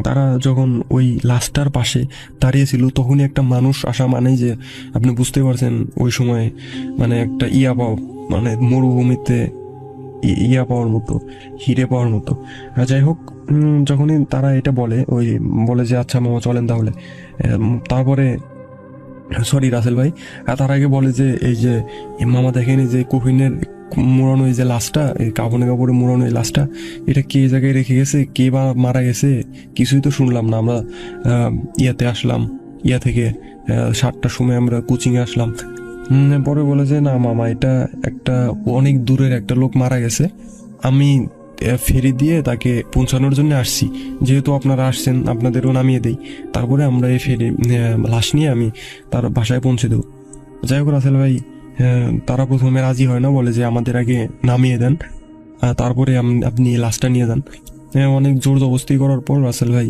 তারা যখন ওই লাশটার পাশে দাঁড়িয়েছিল, তখনই একটা মানুষ আসা মানেই যে আপনি বুঝতে পারছেন ওই সময় মানে একটা মানে মরুভূমিতে পাওয়ার মতো, হিরে পাওয়ার মতো। যাই হোক, যখনই তারা এটা বলে যে আচ্ছা মামা চলেন তাহলে, তারপরে সরি রাসেল ভাই, তার আগে বলে যে এই যে মামা দেখেনি যে কফিনের মোড়ানো এই যে লাশটা, এই কাপড়ে মোড়ানো এই লাশটা, এটা কে জায়গায় রেখে গেছে, কে বা মারা গেছে, কিছুই তো শুনলাম না। আমরা ইয়া থেকে 7টার সময় আমরা কোচিংয়ে আসলাম। পরে বলে যে না মামা, এটা একটা অনেক দূরের একটা লোক মারা গেছে, আমি ফেরি দিয়ে তাকে পৌঁছানোর জন্য আসছি, যেহেতু আপনারা আসছেন আপনাদেরও নামিয়ে দেই, তারপরে আমরা এই ফেরি লাশ নিয়ে আমি তার বাসায় পৌঁছে দেবো। যাই হোক রাসেল ভাই, তারা প্রথমে রাজি হয় না, বলে যে আমাদের আগে নামিয়ে দেন, তারপরে আপনি লাশটা নিয়ে যান। অনেক জোর জবরদস্তি করার পর রাসেল ভাই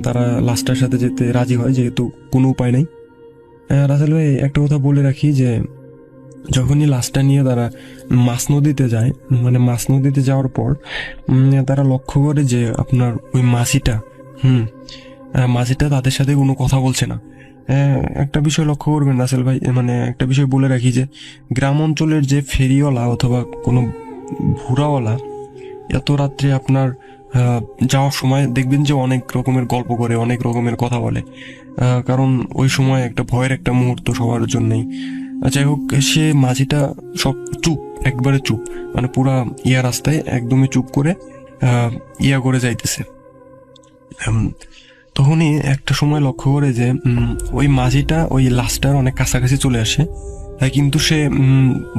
তারা লাশটার সাথে যেতে রাজি হয়, যেহেতু কোনো উপায় নেই। রাসেল ভাই একটা কথা বলে রাখি যে যখনই লাশটা নিয়ে তারা মাছ নদীতে যায়, মানে মাছ নদীতে যাওয়ার পর তারা লক্ষ্য করে যে আপনার ওই মাঝিটা তাদের সাথে কোনো কথা বলছে না। একটা বিষয় লক্ষ্য করবেন রাসেল ভাই, মানে একটা বিষয় বলে রাখি যে গ্রাম অঞ্চলের যে ফেরিওয়ালা অথবা কোনো ভুরাওয়ালা এত রাত্রে আপনার যাওয়ার সময় দেখবেন যে অনেক রকমের গল্প করে, অনেক রকমের কথা বলে, কারণ ওই সময় একটা ভয়ের একটা মুহূর্ত সবার জন্যই। যাই হোক, সে মাঝিটা সব একবারে চুপ, মানে পুরা রাস্তায় একদমই চুপ করে করে যাইতেছে। তখনই একটা সময় লক্ষ্য করে যে ওই মাঝিটা ওই লাশটার অনেক কাছাকাছি চলে আসে, কিন্তু সে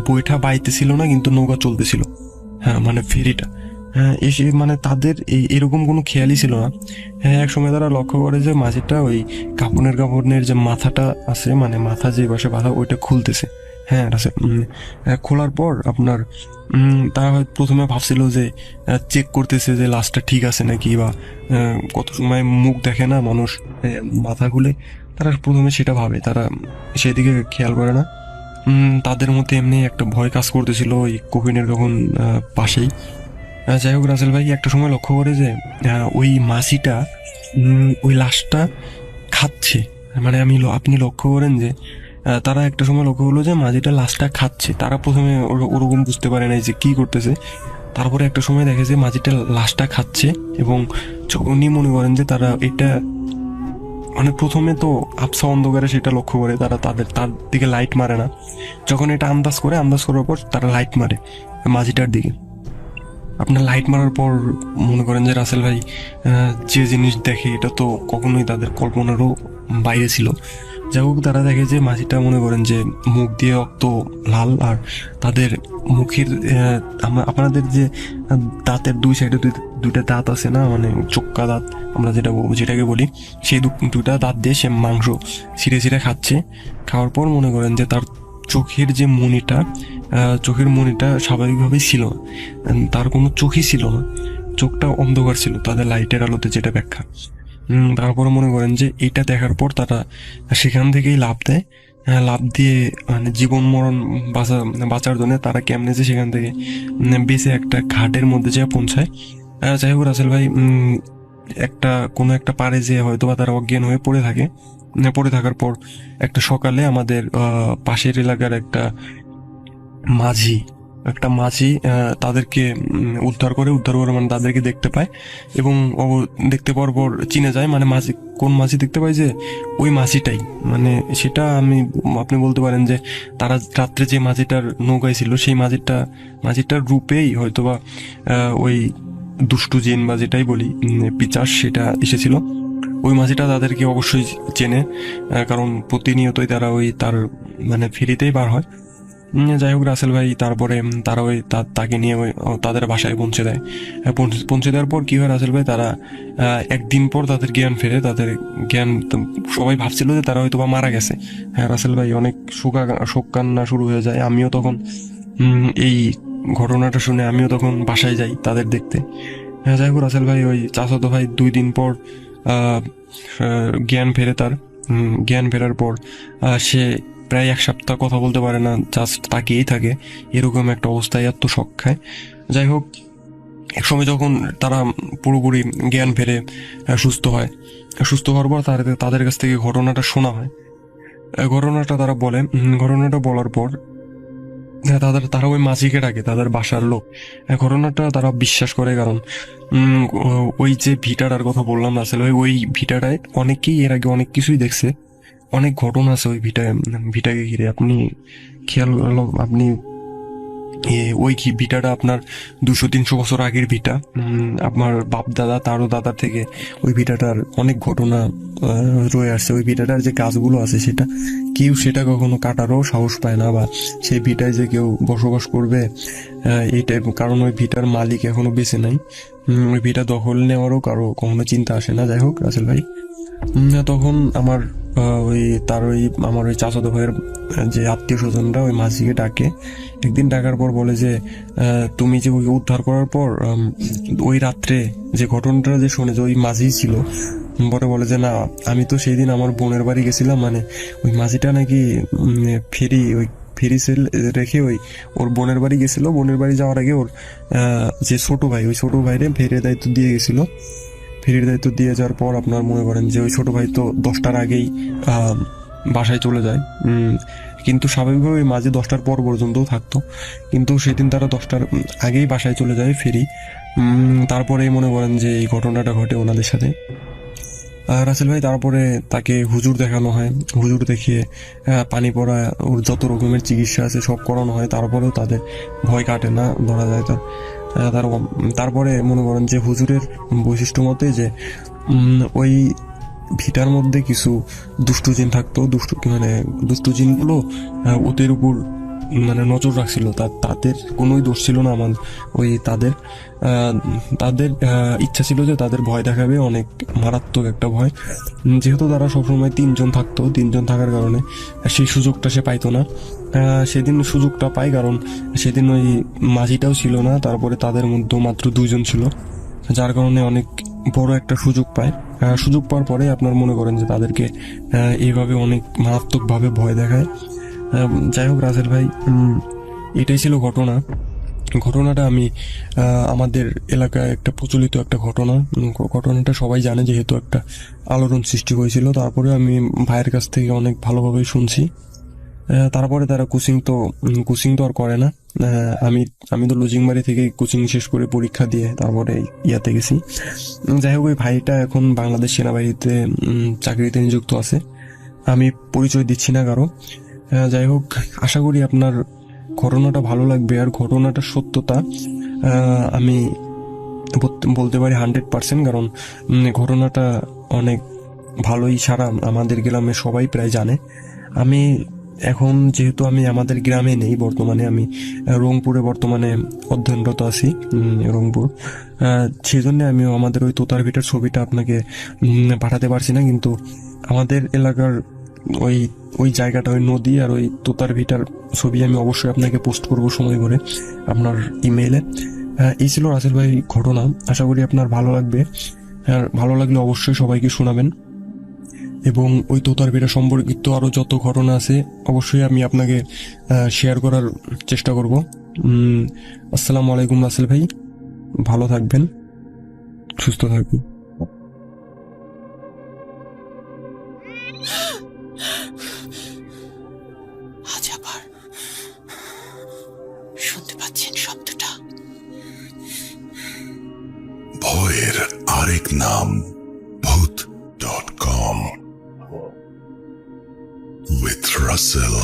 বইটা বাইতেছিল না, কিন্তু নৌকা চলতেছিল। হ্যাঁ, মানে ফেরিটা হ্যাঁ, এসে মানে তাদের এরকম কোনো খেয়ালই ছিল না। হ্যাঁ, এক সময় তারা লক্ষ্য করে যে মাঝিটা ওই কাপড়ের যে মাথাটা আছে, মানে মাথা যে পাশে বাঁধা ওইটা খুলতেছে। হ্যাঁ, খোলার পর আপনার তারা হয়তো প্রথমে ভাবছিল যে চেক করতেছে যে লাশটা ঠিক আছে নাকি, বা কত সময় মুখ দেখে না মানুষ মাথা খুলে, তারা প্রথমে সেটা ভাবে, তারা সেদিকে খেয়াল করে না। তাদের মধ্যে এমনি একটা ভয় কাজ করতেছিল ওই কোহিনের কখন পাশেই। যাই হোক, রাসেল ভাই একটা সময় লক্ষ্য করে যে ওই মাছিটা ওই লাশটা খাচ্ছে। মানে আপনি লক্ষ্য করেন যে তারা একটা সময় লক্ষ্য করলো যে মাঝিটা লাশটা খাচ্ছে। তারা প্রথমে ওরকম বুঝতে পারে নাই যে কি করতেছে। তারপরে একটা সময় দেখে যে মাঝিটা লাশটা খাচ্ছে, এবং উনি মনে করেন যে তারা এটা মানে প্রথমে তো আবছা অন্ধকারে সেটা লক্ষ্য করে, তার দিকে লাইট মারে না। যখন এটা আন্দাজ করার পর তারা লাইট মারে মাঝিটার দিকে। আপনার লাইট মারার পর মনে করেন যে রাসেল ভাই যে জিনিস দেখে এটা তো কখনোই তাদের কল্পনারও বাইরে ছিল। যাই হোক, তারা দেখে যে মাঝিটা মনে করেন যে মুখ দিয়ে রক্ত লাল, আর তাদের মুখের আপনাদের যে দাঁতের দুই সাইডে দুইটা দাঁত আছে না, মানে চোক্কা দাঁত আমরা যেটাকে বলি, সেই দুটা দাঁত দিয়ে সে মাংস ছিঁড়ে ছিঁড়ে খাচ্ছে। খাওয়ার পর মনে করেন যে তার চোখের মনিটা স্বাভাবিকভাবেই ছিল না, তার কোনো চোখই ছিল না, চোখটা অন্ধকার ছিল তাদের লাইটের আলোতে, যেটা ব্যাখ্যা। তারপরে মনে করেন যে এটা দেখার পর তারা সেখান থেকেই লাফ দেয়। লাফ দিয়ে মানে জীবন মরণ বাঁচার জন্য তারা কেমনে যে সেখান থেকে বেঁচে একটা ঘাটের মধ্যে যেয়ে পৌঁছায়। যাই হোক রাসেল ভাই, কোনো একটা পাড়ে যে হয়তো বা তারা অজ্ঞান হয়ে পড়ে থাকে। পড়ে থাকার পর একটা সকালে আমাদের পাশের এলাকার একটা মাঝি তাদেরকে উদ্ধার করে মানে তাদেরকে দেখতে পায়, এবং ও দেখতে পাওয়ার পর চিনে যায়। মানে কোন মাঝি দেখতে পায় যে ওই মাঝিটাই, মানে সেটা আপনি বলতে পারেন যে তারা রাত্রে যে মাঝিটার নৌকায় ছিল সেই মাঝিটার রূপেই হয়তোবা ওই দুষ্টু জিন বা যেটাই বলি পিচাস সেটা এসেছিল। ওই মাঝিটা তাদেরকে অবশ্যই চেনে, কারণ প্রতিনিয়তই তারা তার মানে ফেরিতেই বার হয়। যাই হোক রাসেল ভাই, তারপরে তারা তাকে নিয়ে তাদের বাসায় পৌঁছে দেয়। পৌঁছে দেওয়ার পর কি হয় রাসেল ভাই, তারা একদিন পর তাদের জ্ঞান ফেরে। সবাই ভাবছিল যে তারা হয়তো বা মারা গেছে। হ্যাঁ রাসেল ভাই, অনেক শোক কান্না শুরু হয়ে যায়। আমিও তখন এই ঘটনাটা শুনে আমিও তখন বাসায় যাই তাদের দেখতে। হ্যাঁ, যাই হোক রাসেল ভাই, ওই চাচাতো ভাই 2 দিন পর জ্ঞান ফেরে তার। জ্ঞান ফেরার পর সে প্রায় 1 সপ্তাহ কথা বলতে পারে না, জাস্ট তাকিয়েই থাকে, এরকম একটা অবস্থায় এত শক খায়। যাই হোক, এক সময় যখন তারা পুরোপুরি জ্ঞান ফেরে সুস্থ হওয়ার পর তাদের কাছ থেকে ঘটনাটা শোনা হয়। ঘটনাটা তারা বলে। ঘটনাটা বলার পর তারা ওই মাঝিকে ডাকে, তাদের বাসার লোক। ঘটনাটা তারা বিশ্বাস করে, কারণ ওই যে ভিটাটার কথা বললাম রাসেল ভাই, ওই ভিটাটায় অনেকেই এর আগে অনেক কিছুই দেখছে, অনেক ঘটনা আছে ওই ভিটাকে ঘিরে। আপনি ওই ভিটাটা আপনার 200-300 বছর আগের ভিটা। আপনার বাপ দাদা তারও দাদার থেকে ওই ভিটাটার অনেক ঘটনা রয়ে আসছে। ওই ভিটাটার যে গাছগুলো আছে সেটা কখনো কাটারও সাহস পায় না, বা সেই ভিটায় যে কেউ বসবাস করবে এইটাই, কারণ ওই ভিটার মালিক এখনো বেঁচে নাই। ওই ভিটা দখল নেওয়ারও কখনো চিন্তা আসে না। যাই হোক রাসেল ভাই, তখন আমার ওই চাচাতো ভাইয়ের যে আত্মীয় স্বজনরা ওই মাঝিকে ডাকে। একদিন ডাকার পর বলে যে তুমি যে ওই উদ্ধার করার পর ওই রাত্রে যে ঘটনাটা যে শুনে যে ওই মাঝি ছিল, পরে বলে যে না, আমি তো সেই দিন আমার বোনের বাড়ি গেছিলাম, মানে ওই মাঝিটা নাকি ফেরি সেল রেখে ওর বোনের বাড়ি গেছিল। বোনের বাড়ি যাওয়ার আগে ওর যে ওই ছোট ভাইরে ফেরির দায়িত্ব দিয়ে গেছিল। ফেরির দায়িত্ব দিয়ে যাওয়ার পর আপনার মনে করেন যে ওই ছোট ভাই তো 10টার আগেই বাসায় চলে যায়। কিন্তু স্বাভাবিকভাবে ওই মাঝে 10টার পর পর্যন্তও থাকতো, কিন্তু সেদিন তারা 10টার আগেই বাসায় চলে যায় ফেরি। তারপরেই মনে করেন যে এই ঘটনাটা ঘটে ওনাদের সাথে। রাসেল ভাই, তারপরে তাকে হুজুর দেখানো হয়। হুজুর দেখিয়ে পানি পড়া, ওর যত রকমের চিকিৎসা আছে সব করানো হয়। তারপরেও তাদের ভয় কাটে না, ধরা যায় তারপরে মনে করেন যে হুজুরের বৈশিষ্ট্য মতে যে ওই ভিটার মধ্যে কিছু দুষ্টু জিন থাকতো। দুষ্টু জিনগুলো মানে নজর রাখছিল, তাদের কোনোই দোষ ছিল না আমার। ওই তাদের ইচ্ছা ছিল যে তাদের ভয় দেখাবে, অনেক মারাত্মক একটা ভয়। যেহেতু তারা সবসময় তিনজন থাকতো, তিনজন থাকার কারণে সেই সুযোগটা সে পাইতো না। সেদিন সুযোগটা পাই, কারণ সেদিন ওই মাঝিটাও ছিল না, তারপরে তাদের মধ্যে মাত্র দুইজন ছিল, যার কারণে অনেক বড় একটা সুযোগ পায়। সুযোগ পাওয়ার পরে আপনার মনে করেন যে তাদেরকে এইভাবে অনেক মারাত্মকভাবে ভয় দেখায়। যাই হোক রাসেল ভাই, এটাই ছিল ঘটনাটা আমি আমাদের এলাকায় একটা প্রচলিত একটা ঘটনাটা সবাই জানে, যেহেতু একটা আলোড়ন সৃষ্টি হয়েছিল। তারপরে আমি ভাইয়ের কাছ থেকে অনেক ভালোভাবেই শুনছি। তারপরে তারা কোচিং তো আর করে না। আমি তো লজিংবাড়ি থেকে কোচিং শেষ করে পরীক্ষা দিয়ে তারপরে ইয়াতে গেছি। যাই হোক, ওই ভাইটা এখন বাংলাদেশ সেনাবাহিনীতে চাকরিতে নিযুক্ত আছে। আমি পরিচয় দিচ্ছি না কারো। যাই হোক, আশা করি আপনার ঘটনাটা ভালো লাগবে। আর ঘটনাটার সত্যতা আমি বলতে পারি 100%, কারণ ঘটনাটা অনেক ভালোই, সারা আমাদের গ্রামে সবাই প্রায় জানে। আমি এখন যেহেতু আমি আমাদের গ্রামে নেই, বর্তমানে আমি রংপুরে বর্তমানে অধ্যয়নরত আছি, রংপুর। সেই জন্য আমি আমাদের ওই তোতার ভিটার ছবিটা আপনাকে পাঠাতে পারছি না, কিন্তু আমাদের এলাকার ওই জায়গাটা, ওই নদী আর ওই তোতার ভিটার ছবি আমি অবশ্যই আপনাকে পোস্ট করব সময় করে আপনার ইমেইলে। এই ছিল রাসেল ভাই ঘটনা। আশা করি আপনার ভালো লাগবে, আর ভালো লাগলে অবশ্যই সবাইকে শোনাবেন। এবং ওই তোতার ভিটা সম্পর্কিত আরও যত ঘটনা আছে অবশ্যই আমি আপনাকে শেয়ার করার চেষ্টা করব। আসসালামু আলাইকুম রাসেল ভাই, ভালো থাকবেন, সুস্থ থাকবেন। আজ আবার শুনতে পাচ্ছেন শব্দটা? ভয়ের আরেক নাম ভূত.com with Russell.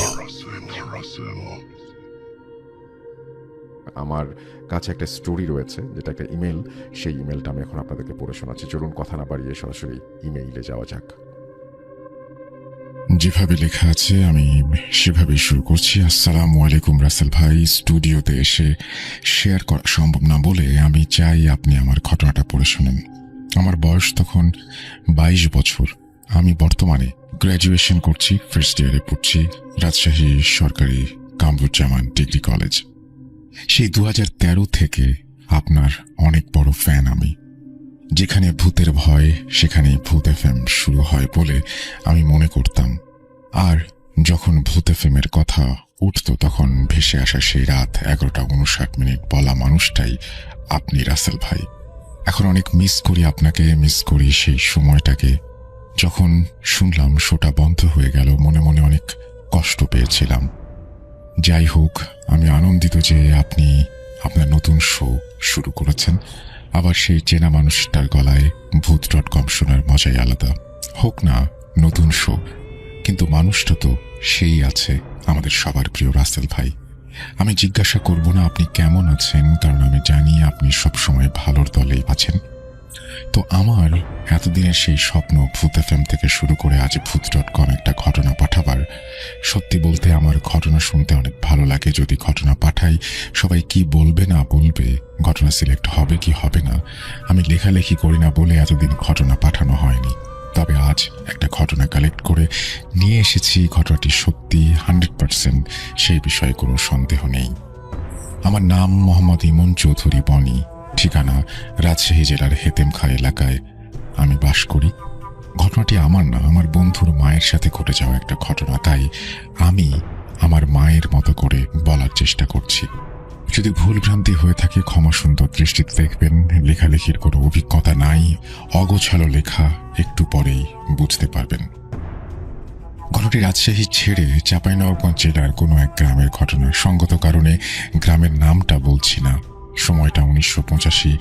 আমার কাছে একটা স্টোরি রয়েছে, যেটা একটা ইমেল। সেই ইমেলটা আমি এখন আপনাদেরকে পড়ে শোনাচ্ছি। চলুন কথা না বাড়িয়ে সরাসরি ইমেইলে যাওয়া যাক। যেভাবে লেখা আছে আমি সেভাবেই শুরু করছি। আসসালামু আলাইকুম রাসেল ভাই, স্টুডিওতে এসে শেয়ার করা সম্ভব না বলে আমি চাই আপনি আমার ঘটনাটা পড়ে শোনেন। আমার বয়স তখন 22 বছর। আমি বর্তমানে গ্র্যাজুয়েশন করছি, ফার্স্ট ইয়ারে পড়ছি রাজশাহী সরকারি কামরুজ্জামান ডিগ্রি কলেজ। সেই 2013 থেকে আপনার অনেক বড় ফ্যান আমি। যেখানে ভূতের ভয় সেখানে ভূত এফএম শুরু হয় বলে আমি মনে করতাম। আর যখন ভূত এফএমের কথা উঠত তখন ভেসে আসা সেই রাত 11:59 বলা মানুষটাই আপনি রাসেল ভাই। এখন অনেক মিস করি আপনাকে, মিস করি সেই সময়টাকে। যখন শুনলাম শোটা বন্ধ হয়ে গেল, মনে মনে অনেক কষ্ট পেয়েছিলাম। যাই হোক, আমি আনন্দিত যে আপনি আপনার নতুন শো শুরু করেছেন। আবার সেই চেনা মানুষটার গলায় ভূত.com শোনার মজাই আলাদা। হোক না নতুন শো, কিন্তু মানুষটা তো সেই আছে, আমাদের সবার প্রিয় রাসেল ভাই। আমি জিজ্ঞাসা করব না আপনি কেমন আছেন, কারণ আমি জানি আপনি সবসময় ভালোর দলেই আছেন। তো আমার এতদিনের সেই স্বপ্ন ভূত এফএম থেকে শুরু করে আজ ভূত.com একটা ঘটনা পাঠাবার। সত্যি বলতে আমার ঘটনা শুনতে অনেক ভালো লাগে। যদি ঘটনা পাঠাই সবাই কি বলবে না বলবে, ঘটনা সিলেক্ট হবে কি হবে না, আমি লেখালেখি করি না বলে এতদিন ঘটনা পাঠানো হয়নি। তবে আজ একটা ঘটনা কালেক্ট করে নিয়ে এসেছি। ঘটনাটি সত্যি 100%, সেই বিষয়ে কোনো সন্দেহ নেই। আমার নাম মোহাম্মদ ইমন চৌধুরী বনি। ঠিকানা রাজশাহী জেলার হেতেমখা এলাকায় আমি বাস করি। ঘটনাটি আমার না, আমার বন্ধুর মায়ের সাথে ঘটে যাওয়া একটা ঘটনা, তাই আমি আমার মায়ের মতো করে বলার চেষ্টা করছি। যদি ভুলভ্রান্তি হয়ে থাকে ক্ষমা সুন্দর দৃষ্টিতে দেখবেন। লেখালেখির কোনো অভিজ্ঞতা নাই, অগোছালো লেখা, একটু পরেই বুঝতে পারবেন। ঘটনাটি রাজশাহী ছেড়ে চাঁপাইনবাবগঞ্জ জেলার কোনো এক গ্রামের ঘটনা। সঙ্গত কারণে গ্রামের নামটা বলছি না। সময়টা 1985।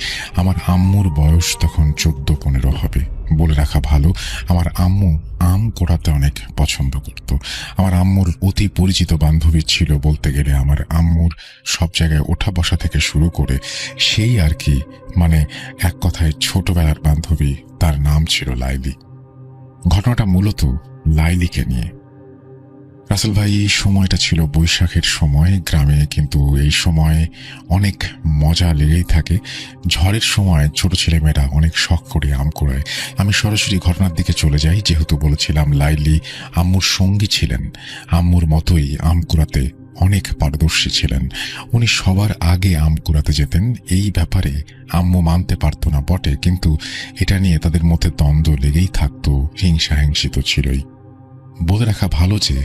আমার আম্মুর বয়স তখন 14-15 হবে। বলে রাখা ভালো, আমার আম্মু আম কোড়াতে অনেক পছন্দ করত। আমার আম্মুর অতি পরিচিত বান্ধবী ছিল বলতে গেলে। আমার আম্মুর সব জায়গায় ওঠা বসা থেকে শুরু করে সেই আর কি, মানে এক কথায় ছোটবেলার বান্ধবী। তার নাম ছিল লাইলি। ঘটনাটা মূলত লাইলিকে নিয়ে। রাসেল ভাই, এই সময়টা ছিল বৈশাখের সময় গ্রামে, কিন্তু এই সময় অনেক মজা লেগেই থাকে। ঝড়ের সময় ছোট ছেলেমেয়েরা অনেক শখ করে আম কুড়ায়। আমি সরাসরি ঘটনার দিকে চলে যাই, যেহেতু বলেছিলাম লাইলি আম্মুর সঙ্গী ছিলেন। আম্মুর মতোই আম কুড়াতে অনেক পারদর্শী ছিলেন। উনি সবার আগে আম কুড়াতে যেতেন। এই ব্যাপারে আম্মু মানতে পারতো না বটে, কিন্তু এটা নিয়ে তাদের মধ্যে দ্বন্দ্ব লেগেই থাকতো, হিংসাহিংসি তো ছিলই। বলে রাখা ভালো যে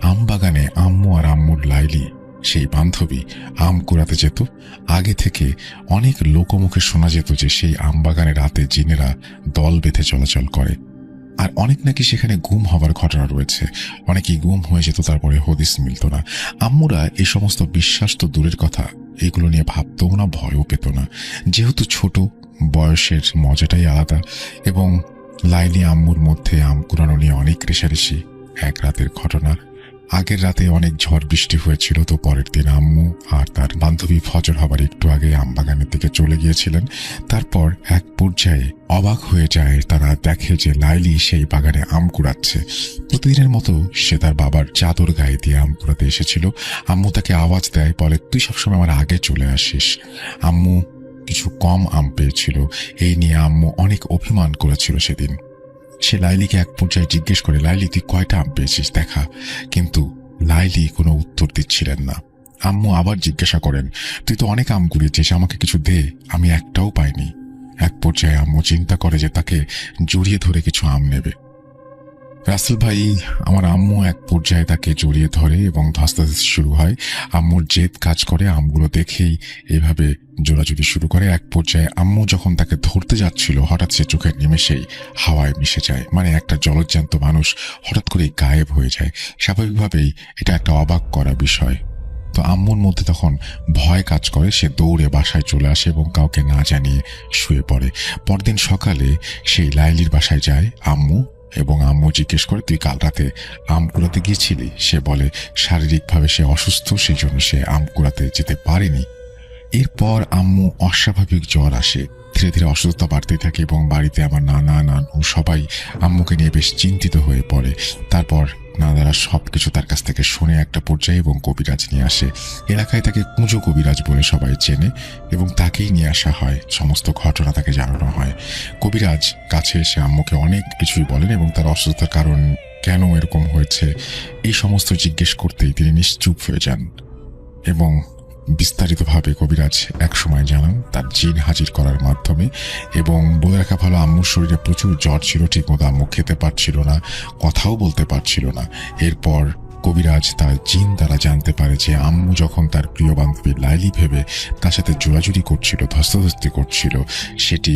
আম বাগানে আম্মু আর আম্মুর লাইলি, সেই বান্ধবী, আম কুড়াতে যেত। আগে থেকে অনেক লোকমুখে শোনা যেত যে সেই আম বাগানে রাতে জিনেরা দল বেঁধে চলাচল করে, আর অনেক নাকি সেখানে গুম হবার ঘটনা রয়েছে। অনেকেই গুম হয়ে যেত, তারপরে হদিস মিলত না। আম্মুরা এই সমস্ত বিশ্বাস তো দূরের কথা, এগুলো নিয়ে ভাবতেও না, ভয়ও পেত না, যেহেতু ছোট, বয়সের মজাটাই আলাদা। এবং লাইলি আম্মুর মধ্যে আম কুড়ানো নিয়ে অনেক রেশারেশি। এক রাতের ঘটনা, আগের রাতে অনেক ঝড় বৃষ্টি হয়েছিল, তো পরের দিন আম্মু আর তার বান্ধবী ফজর হবার একটু আগে আম বাগানের দিকে চলে গিয়েছিলেন। তারপর এক পর্যায়ে অবাক হয়ে যায়, তারা দেখে যে লাইলি সেই বাগানে আম কুড়াচ্ছে। প্রতিদিনের মতো সে তার বাবার চাদর গায়ে দিয়ে আম কুড়াতে এসেছিল। আম্মু তাকে আওয়াজ দেয়, বলে তুই সবসময় আমার আগে চলে আসিস। আম্মু কিছু কম আম পেয়েছিল, এই নিয়ে আম্মু অনেক অভিমান করেছিল সেদিন। সে লাইলিকে এক পর্যায়ে জিজ্ঞেস করে, লাইলি তুই কয়টা আম পেয়েছিস দেখা। কিন্তু লাইলি কোনো উত্তর দিচ্ছিলেন না। আম্মু আবার জিজ্ঞাসা করেন, তুই তো অনেক আম কুড়িয়েছিস, আমাকে কিছু দে, আমি একটাও পাইনি। এক পর্যায়ে আম্মু চিন্তা করে যে তাকে জড়িয়ে ধরে কিছু আম নেবে। রাসেল ভাই, আমার আম্মু এক পর্যায়ে তাকে জড়িয়ে ধরে এবং ধস্তাধস্তি শুরু হয়। আম্মুর জেদ কাজ করে, আমগুলো দেখেই এভাবে জোড়াজুড়ি শুরু করে। এক পর্যায়ে আম্মু যখন তাকে ধরতে যাচ্ছিল, হঠাৎ সে চোখের নিমেষেই হাওয়ায় মিশে যায়। মানে একটা জলজ্যান্ত মানুষ হঠাৎ করেই গায়েব হয়ে যায়। স্বাভাবিকভাবেই এটা একটা অবাক করা বিষয়। তো আম্মুর মধ্যে তখন ভয় কাজ করে, সে দৌড়ে বাসায় চলে আসে এবং কাউকে না জানিয়ে শুয়ে পড়ে। পরদিন সকালে সেই লাইলির বাসায় যায় আম্মু, এবং আম্মু জিজ্ঞেস করে, তুই কাল রাতে আম কুড়াতে গিয়েছিলি? সে বলে শারীরিকভাবে সে অসুস্থ, সেই জন্য সে আম কুড়াতে যেতে পারেনি। এরপর আম্মু অস্বাভাবিক জ্বর আসে, ধীরে ধীরে অসুস্থতা বাড়তে থাকে এবং বাড়িতে আমার নানা নানু সবাই আম্মুকে নিয়ে বেশ চিন্তিত হয়ে পড়ে। তারপর নানারা সবকিছু তার কাছ থেকে শুনে একটা পর্যায়ে এবং কবিরাজ নিয়ে আসে। এলাকায় তাকে কুঁজো কবিরাজ বলে সবাই চেনে এবং তাকেই নিয়ে আসা হয়। সমস্ত ঘটনা তাকে জানানো হয়। কবিরাজ কাছে এসে আম্মুকে অনেক কিছুই বলেন এবং তার অসুস্থতার কারণ, কেন এরকম হয়েছে, এই সমস্ত জিজ্ঞেস করতেই তিনি নিশ্চুপ হয়ে যান। এবং বিস্তারিতভাবে কবিরাজ এক সময় জানান তার জিন হাজির করার মাধ্যমে। এবং বলে রাখা ভালো, আম্মুর শরীরে প্রচুর জ্বর ছিল, ঠিকমতো আম্মু খেতে পারছিল না, কথাও বলতে পারছিল না। এরপর কবিরাজ তার জিন দ্বারা জানতে পারে যে আম্মু যখন তার প্রিয় বান্ধবী লাইলি ভেবে তার সাথে জোড়াজুড়ি করছিল, ধস্তাধস্তি করছিল, সেটি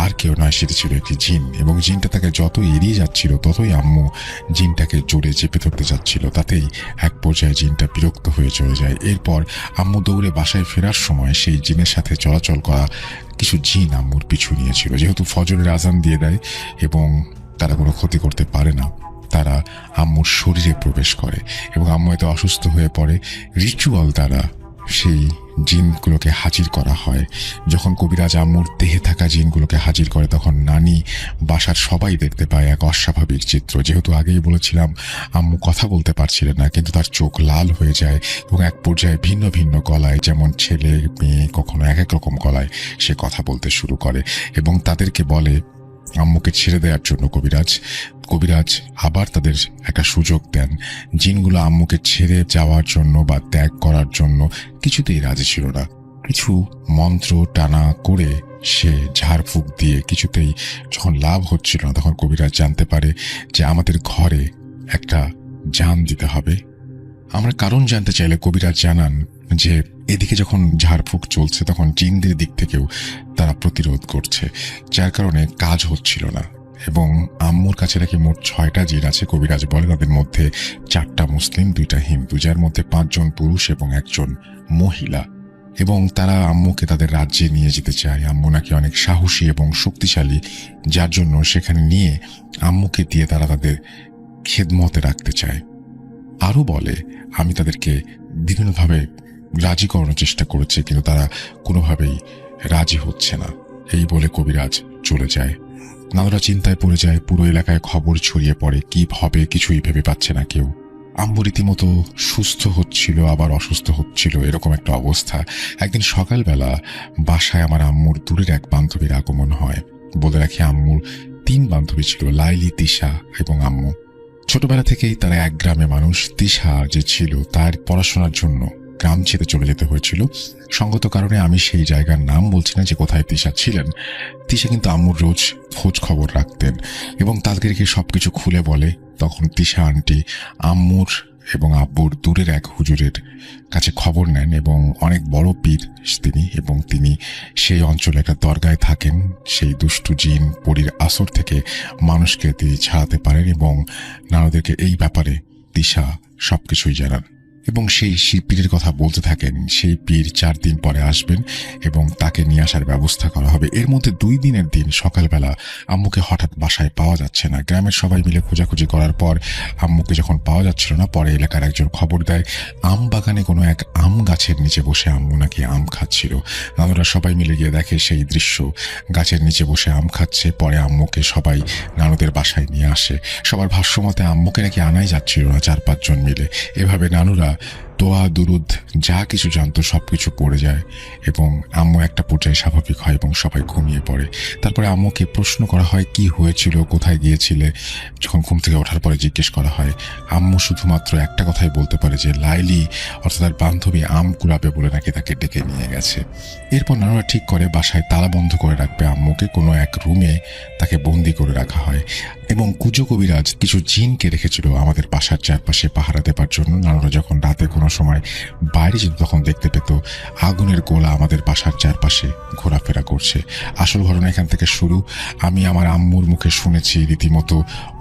আর কেউ নয়, সেটি ছিল একটি জিন। এবং জিনটা তাকে যত এড়িয়ে যাচ্ছিল, ততই আম্মু জিনটাকে জোরে চেপে ধরতে যাচ্ছিল। তাতেই এক পর্যায়ে জিনটা বিরক্ত হয়ে চলে যায়। এরপর আম্মু দৌড়ে বাসায় ফেরার সময় সেই জিনের সাথে চলাচল করা কিছু জিন আম্মুর পিছু নিয়েছিল। যেহেতু ফজরের আজান দিয়ে দেয় এবং তারা কোনো ক্ষতি করতে পারে না, তারা আম্মুর শরীরে প্রবেশ করে এবং আম্মু এত অসুস্থ হয়ে পড়ে। রিচুয়াল দ্বারা সেই জিনগুলোকে হাজির করা হয়। যখন কবিরাজ আম্মুর দেহে থাকা জিনগুলোকে হাজির করে, তখন নানি বাসার সবাই দেখতে পায় এক অস্বাভাবিক চিত্র। যেহেতু আগেই বলেছিলাম আম্মু কথা বলতে পারছিলেন না, কিন্তু তার চোখ লাল হয়ে যায় এবং এক পর্যায়ে ভিন্ন ভিন্ন গলায়, যেমন ছেলে মেয়ে কখনো এক এক রকম গলায় সে কথা বলতে শুরু করে এবং তাদেরকে বলে আম্মুকে ছেড়ে দেওয়ার জন্য। কবিরাজ আবার তাদের একটা সুযোগ দেন। জিনগুলো আম্মুকে ছেড়ে যাওয়ার জন্য বা ত্যাগ করার জন্য কিছুতেই রাজি ছিল না। কিছু মন্ত্র টানা করে সে ঝাড়ফুঁক দিয়ে কিছুতেই যখন লাভ হচ্ছিল না, তখন কবিরাজ জানতে পারে যে আমাদের ঘরে একটা জান দিতে হবে। আমরা কারণ জানতে চাইলে কবিরাজ জানান যে এদিকে যখন ঝাড়ফুঁক চলছে, তখন জিনদের দিক থেকেও তারা প্রতিরোধ করছে, যার কারণে কাজ হচ্ছিল না। এবং আম্মুর কাছে নাকি মোট 6টা জিন আছে। কবিরাজ বলে তাদের মধ্যে 4টা মুসলিম, 2টা হিন্দু, যার মধ্যে 5 জন পুরুষ এবং 1 জন মহিলা। এবং তারা আম্মুকে তাদের রাজ্যে নিয়ে যেতে চায়। আম্মু নাকি অনেক সাহসী এবং শক্তিশালী, যার জন্য সেখানে নিয়ে আম্মুকে দিয়ে তারা তাদের খেদমতে রাখতে চায়। আরও বলে আমি তাদেরকে বিভিন্নভাবে রাজি করানোর চেষ্টা করেছি, কিন্তু তারা কোনোভাবেই রাজি হচ্ছে না। এই বলে কবিরাজ চলে যায়। নানারা চিন্তায় পড়ে যায়, পুরো এলাকায় খবর ছড়িয়ে পড়ে, কি হবে কিছুই ভেবে পাচ্ছে না কেউ। আম্মু রীতিমতো সুস্থ হচ্ছিল আবার অসুস্থ হচ্ছিল, এরকম একটা অবস্থা। একদিন সকালবেলা বাসায় আমার আম্মুর দূরের এক বান্ধবীর আগমন হয়। বলে রাখি, আম্মুর 3 বান্ধবী ছিল, লাইলি, তিশা এবং আম্মু। ছোটবেলা থেকেই তারা এক গ্রামে মানুষ। তিশা যে ছিল, তার পড়াশোনার জন্য গ্রাম ছেড়ে চলে যেতে হয়েছিল। সঙ্গত কারণে আমি সেই জায়গার নাম বলছি না যে কোথায় তিশা ছিলেন। তিশা কিন্তু আম্মুর রোজ খোঁজ খবর রাখতেন এবং তাদেরকে সবকিছু খুলে বলে। তখন তিশা আন্টি আম্মুর এবং আব্বুর দূরের এক হুজুরের কাছে খবর নেন এবং অনেক বড় পীর তিনি, এবং তিনি সেই অঞ্চলে একটা দরগায় থাকেন। সেই দুষ্টু জিন পরীর আসর থেকে মানুষকে তিনি ছাড়াতে পারেন এবং নানুদেরকে এই ব্যাপারে তিশা সবকিছুই জানান এবং সেই পীরের কথা বলতে থাকেন। সেই পীর 4 দিন পরে আসবেন এবং তাকে নিয়ে আসার ব্যবস্থা করা হবে। এর মধ্যে 2 দিনের দিন সকালবেলা আম্মুকে হঠাৎ বাসায় পাওয়া যাচ্ছে না। গ্রামের সবাই মিলে খোঁজাখুঁজি করার পর আম্মুকে যখন পাওয়া যাচ্ছিল না, পরে এলাকার একজন খবর দেয় আম বাগানে কোনো এক আম গাছের নিচে বসে আম্মু নাকি আম খাচ্ছিল। নানুরা সবাই মিলে গিয়ে দেখে সেই দৃশ্য, গাছের নিচে বসে আম খাচ্ছে। পরে আম্মুকে সবাই নানুদের বাসায় নিয়ে আসে। সবার ভাষ্যমতে আম্মুকে নাকি আনাই যাচ্ছিল না 4-5 জন মিলে। এভাবে নানুরা দোয়া দুরুদ যা কিছু জানতো সবকিছু পড়ে যায় এবং আম্মু একটা পর্যায়ে স্বাভাবিক হয় এবং সবাই ঘুমিয়ে পড়ে। তারপরে আম্মুকে প্রশ্ন করা হয় কি হয়েছিল, কোথায় গিয়েছিলে। যখন ঘুম থেকে ওঠার পরে জিজ্ঞেস করা হয়, আম্মু শুধুমাত্র একটা কথাই বলতে পারে যে লাইলি অর্থাৎ তার বান্ধবী আম কুড়াবে বলে নাকি তাকে ডেকে নিয়ে গেছে। এরপর নানুরা ঠিক করে বাসায় তালা বন্ধ করে রাখবে আম্মুকে, কোনো এক রুমে তাকে বন্দি করে রাখা হয় এবং কুজো কবিরাজ কিছু জিনকে রেখেছিল আমাদের বাসার চারপাশে পাহারা দেবার জন্য। নানুরা যখন রাতে কোনো সময় বাইরে যেত তখন দেখতে পেত আগুনের গোলা আমাদের বাসার চারপাশে ঘোরাফেরা করছে। আসল ঘটনা এখান থেকে শুরু। আমি আমার আম্মুর মুখে শুনেছি, রীতিমতো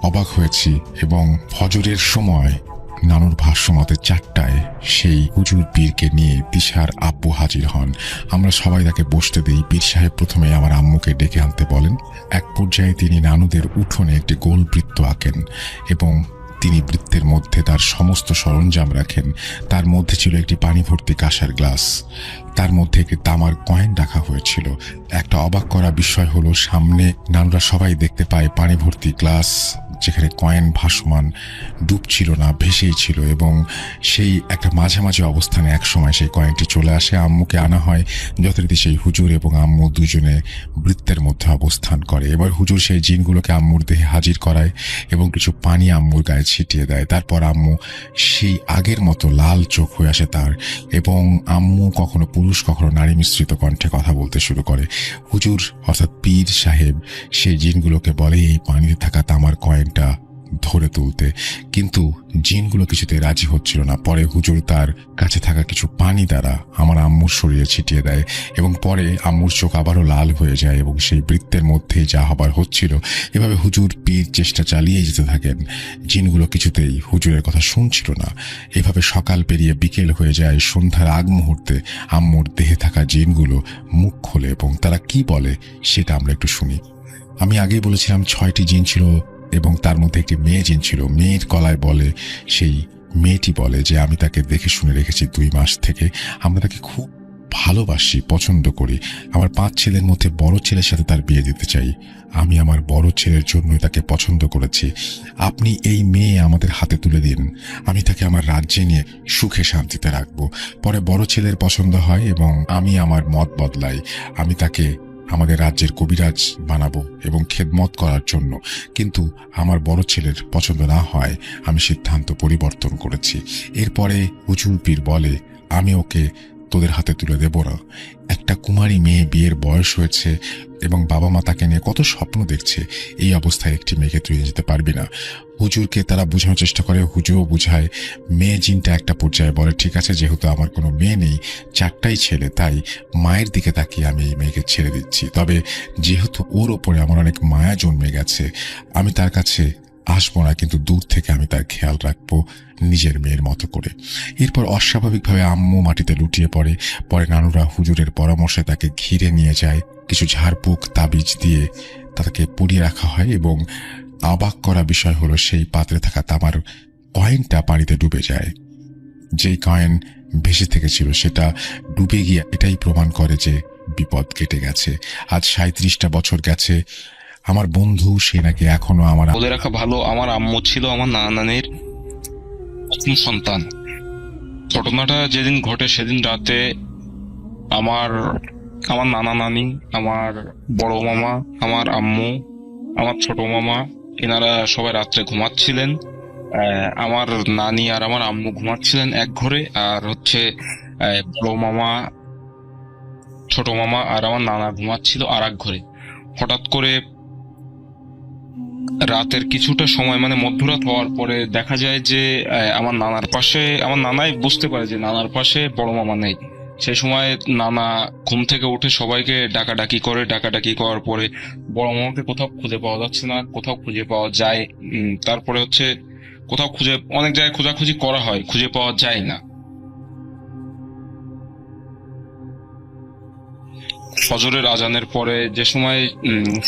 অবাক হয়েছি এবং ফজরের সময় নানুর ভাষ্যমতে 4টায় সেই হুজুর পীরকে নিয়ে তিশার আব্বু হাজির হন। আমরা সবাই তাকে বসতে দিই। পীর সাহেব প্রথমে আমার আম্মুকে ডেকে আনতে বলেন। এক পর্যায়ে তিনি নানুদের উঠোনে একটি গোল বৃত্ত আঁকেন এবং তিনি বৃত্তের মধ্যে তার সমস্ত সরঞ্জাম রাখেন। তার মধ্যে ছিল একটি পানি ভর্তি কাঁসার গ্লাস, তার মধ্যে একটি তামার কয়েন রাখা হয়েছিল। একটা অবাক করা বিষয় হলো, সামনে নানুরা সবাই দেখতে পায় পানি ভর্তি গ্লাস, যেখানে কয়েন ভাসমান, ডুবছিল না, ভেসেই ছিল এবং সেই একটা মাঝামাঝি অবস্থানে একসময় সেই কয়েনটি চলে আসে। আম্মুকে আনা হয়। যথারীতি সেই হুজুর এবং আম্মু দুজনে বৃত্তের মধ্যে অবস্থান করে। এবার হুজুর সেই জিনগুলোকে আম্মুর দেহে হাজির করায় এবং কিছু পানি আম্মুর গায়ে ছিটিয়ে দেয়। তারপর আম্মু সেই আগের মতো লাল চোখ হয়ে আসে তার, এবং আম্মু কখনো পুরুষ কখনো নারী মিশ্রিত কণ্ঠে কথা বলতে শুরু করে। হুজুর অর্থাৎ পীর সাহেব সেই জিনগুলোকে বলে এই পানিতে থাকা তামার কয়েনটা ধরে তুলতে, কিন্তু জিনগুলো কিছুতে রাজি হচ্ছিল না। পরে হুজুর তার কাছে থাকা কিছু পানি দ্বারা আমার আম্মুর শরীরে ছিটিয়ে দেয় এবং পরে আম্মুর চোখ আবারও লাল হয়ে যায় এবং সেই বৃত্তের মধ্যেই যা হবার হচ্ছিল। এভাবে হুজুর পীর চেষ্টা চালিয়ে যেতে থাকেন। জিনগুলো কিছুতেই হুজুরের কথা শুনছিল না। এভাবে সকাল পেরিয়ে বিকেল হয়ে যায়। সন্ধ্যার আগ মুহূর্তে আম্মুর দেহে থাকা জিনগুলো মুখ খোলে এবং তারা কি বলে সেটা আমরা একটু শুনি। আমি আগেই বলেছিলাম 6টি জিন ছিল এবং তার মধ্যে একটি মেয়ে জিন ছিল। মেয়ের গলায় বলে, সেই মেয়েটি বলে যে আমি তাকে দেখে শুনে রেখেছি 2 মাস থেকে, আমরা তাকে খুব ভালোবাসি, পছন্দ করি। আমার 5 ছেলের মধ্যে বড় ছেলের সাথে তার বিয়ে দিতে চাই। আমি আমার বড় ছেলের জন্যই তাকে পছন্দ করেছি। আপনি এই মেয়ে আমাদের হাতে তুলে দিন, আমি তাকে আমার রাজ্যে নিয়ে সুখে শান্তিতে রাখবো। পরে বড় ছেলের পছন্দ হয় এবং আমি আমার মত বদলাই। আমি তাকে আমাদের রাজ্যের কবিরাজ বানাবো এবং খেদমত করার জন্য, কিন্তু আমার বড় ছেলের পছন্দ না হয় আমি সিদ্ধান্ত পরিবর্তন করেছি। এরপরে হুজুর পীর বলে আমি ওকে তোদের হাতে তুলে দেব না। একটা কুমারী মেয়ে, বিয়ের বয়স হয়েছে এবং বাবা মা তাকে নিয়ে কত স্বপ্ন দেখছে, এই অবস্থায় একটি মেয়েকে তুই নিয়ে যেতে পারবি না। হুজুরকে তারা বোঝানোর চেষ্টা করে, হুজুরও বুঝায়। মেয়ে জিনটা একটা পর্যায়ে বলে ঠিক আছে, যেহেতু আমার কোনো মেয়ে নেই, 4টাই ছেলে, তাই মায়ের দিকে তাকিয়ে আমি এই মেয়েকে ছেড়ে দিচ্ছি। তবে যেহেতু ওর ওপরে আমার অনেক মায়া জন্মে গেছে, আমি তার কাছে আসবো না, কিন্তু দূর থেকে আমি তার খেয়াল রাখবো নিজের মেয়ের মতো করে। এরপর অস্বাভাবিকভাবে আম্মু মাটিতে লুটিয়ে পড়ে। পরে নানুরা হুজুরের পরামর্শে তাকে ঘিরে নিয়ে যায়। কিছু ঝাড়ফুঁক তাবিজ দিয়ে তাকে পুড়িয়ে রাখা হয় এবং অবাক করা বিষয় হলো সেই পাত্রে থাকা তামার কয়েনটা পানিতে ডুবে যায়। যেই কয়েন ভেসে থেকেছিল সেটা ডুবে গিয়ে এটাই প্রমাণ করে যে বিপদ কেটে গেছে। আজ 37টা বছর গেছে। আমার বন্ধু সে নাকি এখনো আমার বলে রাখা ভালো, আমার আম্মু ছিল আমার নানির প্রথম সন্তান। ঘটনাটা যেদিন ঘটে সেদিন রাতে আমার আমার নানা নানি, আমার বড় মামা, আমার আম্মু, আমার ছোট মামা, এনারা সবাই রাত্রে ঘুমাচ্ছিলেন। আমার নানি আর আমার আম্মু ঘুমাচ্ছিলেন এক ঘরে, আর হচ্ছে বড় মামা, ছোট মামা আর আমার নানা ঘুমাচ্ছিল আর এক ঘরে। হঠাৎ করে রাতের কিছুটা সময় মানে মধ্যরাত হওয়ার পরে দেখা যায় যে আমার নানার পাশে, আমার নানাই বুঝতে পারে যে নানার পাশে বড় মামা নেই। সেই সময় নানা ঘুম থেকে উঠে সবাইকে ডাকাডাকি করে। ডাকাডাকি করার পরে বড় মামাকে কোথাও খুঁজে পাওয়া যাচ্ছে না, কোথাও খুঁজে পাওয়া যায়। তারপরে হচ্ছে কোথাও খুঁজে, অনেক জায়গায় খোঁজাখুঁজি করা হয়, খুঁজে পাওয়া যায় না। ফজরের আজানের পরে যে সময়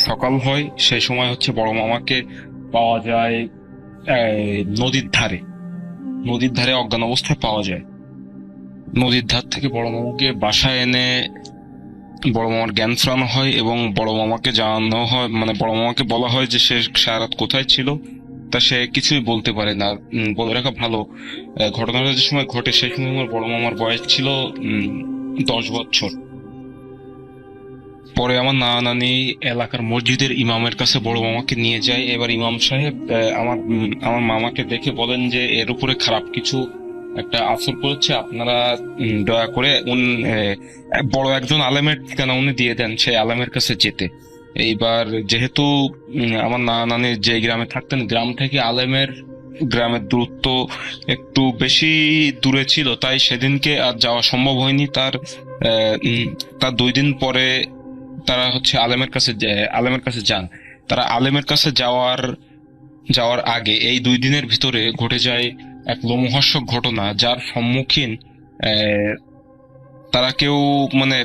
সকাল হয়, সেই সময় হচ্ছে বড় মামাকে পাওয়া যায় নদীর ধারে। নদীর ধারে অজ্ঞান অবস্থায় পাওয়া যায়। নদীর ধার থেকে বড় মামাকে বাসায় এনে বড় মামার জ্ঞান ফেরানো হয় এবং বড় মামাকে জানানো হয়, মানে বড় মামাকে বলা হয় যে সে সারা রাত কোথায় ছিল, তা সে কিছুই বলতে পারে না। বলে রাখা ভালো, ঘটনাটা যে সময় ঘটে সেই সময় আমার বড় মামার বয়স ছিল 10 বছর। পরে আমার নানা নানি এলাকার মসজিদের ইমামের কাছে বড় মামাকে নিয়ে যায়। এবার ইমাম সাহেব আমার মামাকে দেখে বলেন যে এর উপরে খারাপ কিছু একটা আসর করেছে, আপনারা দয়া করে বড় একজন আলেমের ঠিকানা উনি দিয়ে দেন সেই আলেমের কাছে যেতে। এইবার যেহেতু আমার নানা নানি যে গ্রামে থাকতেন, গ্রাম থেকে গ্রামের দূরত্ব একটু বেশি দূরে ছিল, তাই সেদিনকে আর যাওয়া সম্ভব হয়নি। তার 2 দিন পরে তারা হচ্ছে আলেমের কাছে যান। তারা আলেমের কাছে যাওয়ার আগে এই 2 দিনের ভিতরে ঘটে যায় এক লোমহর্ষক ঘটনা, যার সম্মুখীন তারা কেউ মানে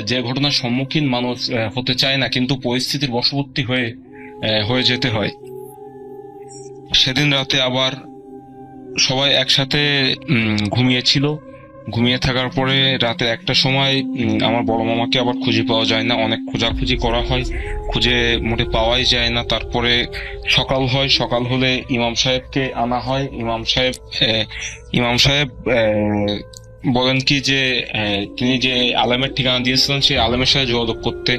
যে ঘটনার সম্মুখীন মানুষ হতে চায় না, কিন্তু পরিস্থিতির বশবর্তী হয়ে যেতে হয়। সেদিন রাতে আবার সবাই একসাথে ঘুমিয়েছিল। ঘুমিয়ে থাকার পরে রাতে 1টার সময় আমার বড় মামাকে আবার খুঁজে পাওয়া যায় না। অনেক খোঁজাখুঁজি করা হয়, খুঁজে মোটে পাওয়াই যায় না। তারপরে সকাল হয়, সকাল হলে ইমাম সাহেবকে আনা হয়। ইমাম সাহেব বলেন কি যে তিনি যে আলেমের ঠিকানা দিয়েছিলেন সেই আলেমের সাথে যোগাযোগ করতে।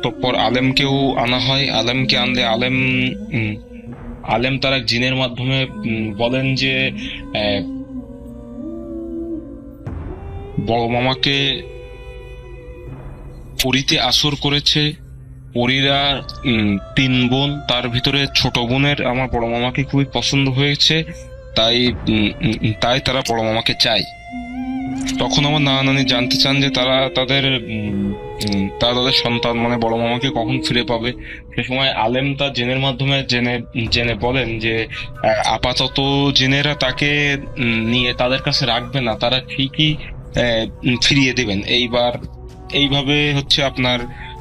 তারপর আলেমকেও আনা হয়। আলেমকে আনলে আলেম তার এক জিনের মাধ্যমে বলেন যে বড় মামাকে পরীতে আসর করেছে। পরীরা 3 বোন, তার ভিতরে ছোট বোনের আমার বড় মামাকে খুবই পছন্দ হয়েছে, তাই তারা বড় মামাকে চায়। তখন আমার নানা নানি জানতে চান যে তারা তাদের সন্তান মানে বড় মামাকে কখন ফিরে পাবে। সে সময় আলেম তার জেনের মাধ্যমে জেনে বলেন যে আপাতত জেনেরা তাকে নিয়ে তাদের কাছে রাখবে না, তারা ঠিকই ফিরিয়ে দেবেন। এইভাবে হচ্ছে আপনার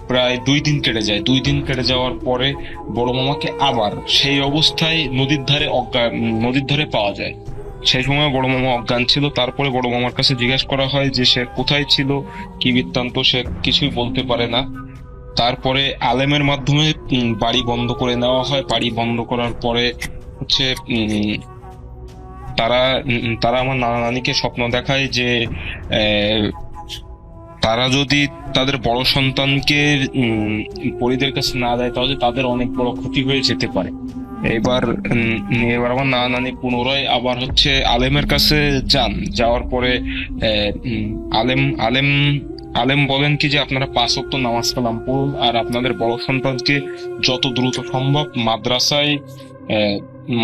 প্রায় 2 দিন কেটে যায়। 2 দিন কেটে যাওয়ার পরে বড় মামাকে আবার সেই অবস্থায় নদীর ধারে পাওয়া যায়। সেই সময় বড় মামা অজ্ঞান ছিল। তারপরে বড় মামার কাছে জিজ্ঞেস করা হয় যে সে কোথায় ছিল, কি বৃত্তান্ত, সে কিছুই বলতে পারে না। তারপরে আলেমের মাধ্যমে বাড়ি বন্ধ করে নেওয়া হয়। বাড়ি বন্ধ করার পরে হচ্ছে তারা আমার নানা নানিকে স্বপ্ন দেখায় যে তারা যদি তাদের বড় সন্তানকে পরিদের কাছে না দেয় তাহলে তাদের অনেক বড় ক্ষতি হয়ে যেতে পারে। এবার আমার নানা নানি পুনরায় আবার হচ্ছে আলেমের কাছে যান। যাওয়ার পরে আলেম বলেন কি যে আপনারা 5 ওয়াক্ত নামাজ কালাম পড়ুন আর আপনাদের বড় সন্তানকে যত দ্রুত সম্ভব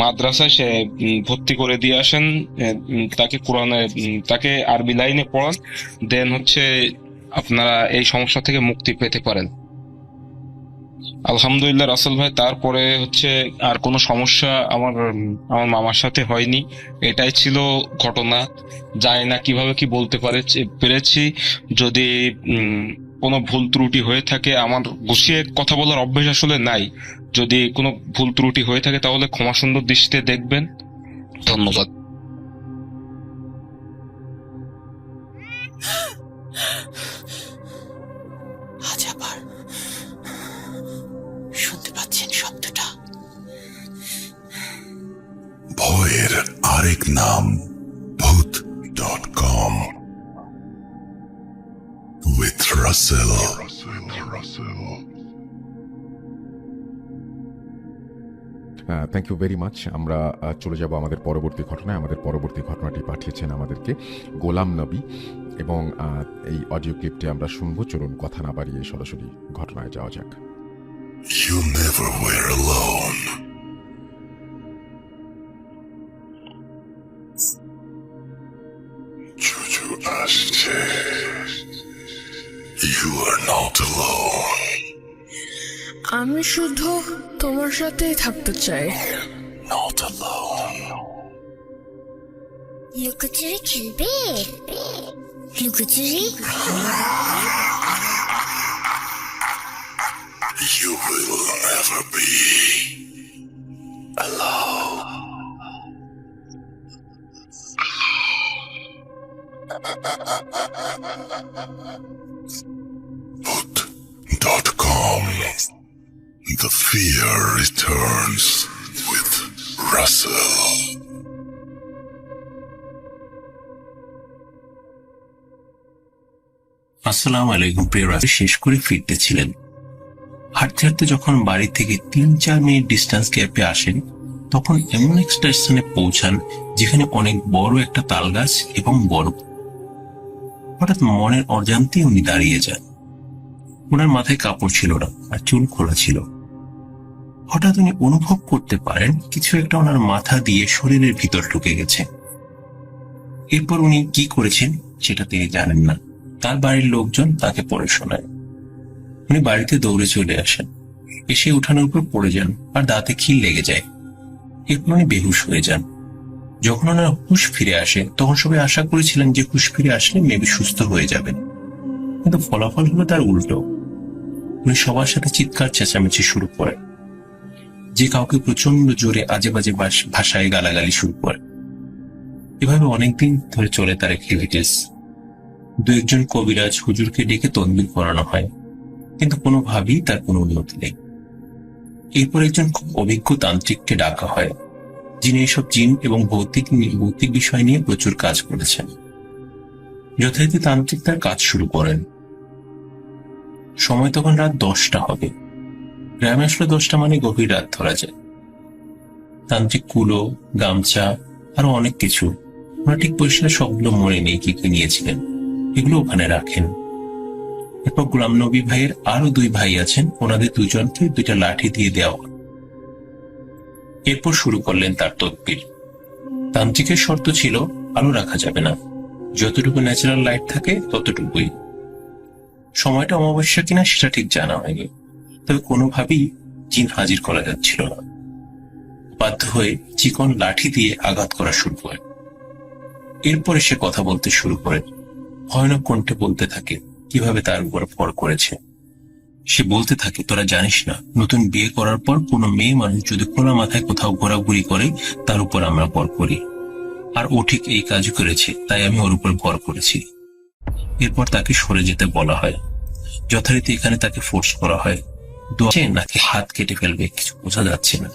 মাদ্রাসায় সে ভর্তি করে দিয়ে আসেন, তাকে আরবি লাইনে পড়ান, দেন হচ্ছে আপনারা এই সমস্যা থেকে মুক্তি পেতে পারেন। আলহামদুলিল্লাহ রাসেল ভাই, তারপরে হচ্ছে আর কোনো সমস্যা আমার মামার সাথে হয়নি। এটাই ছিল ঘটনা। জানি না কিভাবে কি বলতে পেরেছি। যদি কোনো ভুল ত্রুটি হয়ে থাকে, আমার গুছিয়ে কথা বলার অভ্যেস আসলে নাই, যদি কোনো ভুল ত্রুটি হয়ে থাকে তাহলে ক্ষমা সুন্দর দৃষ্টিতে দেখবেন। ধন্যবাদ। আজ আবার শুনতে পাচ্ছেন শব্দটা? ভয়ের আরেক নাম ভূত.com with Russell. Thank you very much. আমরা চলে যাব আমাদের পরবর্তী ঘটনায়। আমাদের পরবর্তী ঘটনাটি পাঠিয়েছেন আমাদেরকে গোলাম নবী, এবং এই অডিও ক্লিপটি আমরা শুনবো। চলুন কথা না বাড়িয়ে সরাসরি ঘটনায় যাওয়া যাক। You never were alone. Juju আসছে। You are not alone. আমি শুধু তোমার সাথেই থাকতে চাই। Not alone. লুকোচুরি খেলবে? লুকোচুরি? You will never be alone. Boot.com. The fear returns with Russell. আসসালামু আলাইকুম প্রিয় রাশি শেষ করে ফিরতেছিলেন। হাঁটতে হাঁটতে যখন বাড়ি থেকে 3-4 মিনিট ডিস্টেন্স গ্যাপে আসেন, তখন এমন এক স্টেশনে পৌঁছান যেখানে অনেক বড় একটা তাল গাছ এবং বরফ। হঠাৎ মনের অজান্তে উনি দাঁড়িয়ে যান। ওনার মাথায় কাপড় ছিল না আর চুল খোলা ছিল। হঠাৎ উনি অনুভব করতে পারেন কিছু একটা ওনার মাথা দিয়ে শরীরের ভিতর ঢুকে গেছে। এরপর উনি কি করেছেন সেটা তিনি জানেন না। তার বাড়ির লোকজন তাকে পড়ে শোনায়। উনি বাড়িতে দৌড়ে চলে আসেন, এসে উঠানোর উপর পড়ে যান আর দাঁতে খিল লেগে যায়। এরপর উনি বেহুশ হয়ে যান। যখন ওনার হুঁশ ফিরে আসে, তখন সবাই আশা করেছিলেন যে হুঁশ ফিরে আসলে মেবি সুস্থ হয়ে যাবেন, কিন্তু ফলাফল হলো তার উল্টো। উনি সবার সাথে চিৎকার চেঁচামেচি শুরু করেন, যে কাউকে প্রচন্ড জোরে আজে বাজে ভাষায় গালাগালি শুরু করে। এভাবে অনেকদিন ধরে চলে তার অ্যাক্টিভিটিস। 2-1 কবিরাজ হুজুরকে ডেকে তদবির করানো হয়, কিন্তু কোনোভাবেই তার কোনো উন্নতি নেই। এরপর একজন খুব অভিজ্ঞ তান্ত্রিককে ডাকা হয়, যিনি এসব জিন এবং ভৌতিক বিষয় নিয়ে প্রচুর কাজ করেছেন। যথারীতি তান্ত্রিক তার কাজ শুরু করেন। সময় তখন রাত 10টা হবে। গ্রামে আসলে 10টা মানে গভীর রাত ধরা যায়। তান্ত্রিক কুলো, গামছা আরো অনেক কিছু, ওরা ঠিক পরিষ্কার সবগুলো মনে নেই কি কি নিয়েছিলেন, এগুলো ওখানে রাখেন। এরপর গোলাম নবী ভাইয়ের আরো 2 ভাই আছেন, ওনাদের 2জনকে 2টা লাঠি দিয়ে দেওয়া হয়। এরপর শুরু করলেন তার তদবির। তান্ত্রিকের শর্ত ছিল আলো রাখা যাবে না, যতটুকু ন্যাচারাল লাইট থাকে ততটুকুই। সময়টা অমাবস্যা কিনা সেটা ঠিক জানা হয়নি, তবে কোনোভাবেই জিন হাজির করা যাচ্ছিল না। বাধ্য হয়ে চিকন লাঠি দিয়ে আঘাত করা শুরু করে। এরপরে সে কথা বলতে শুরু করে, ভয়ানক কণ্ঠে বলতে থাকে কিভাবে তার উপর ভর করেছে। সে বলতে থাকে, তোরা জানিস না, নতুন বিয়ে করার পর কোনো মেয়ে মানুষ যদি খোলা মাথায় কোথাও ঘোরাঘুরি করে, তার উপর আমরা ভর করি। আর ও ঠিক এই কাজ করেছে, তাই আমি ওর উপর ভর করেছি। এরপর তাকে সরে যেতে বলা হয়। যথারীতি এখানে তাকে ফোর্স করা হয়। দোয়া নাকি হাত কেটে ফেলবে, কিছু বোঝা যাচ্ছে না।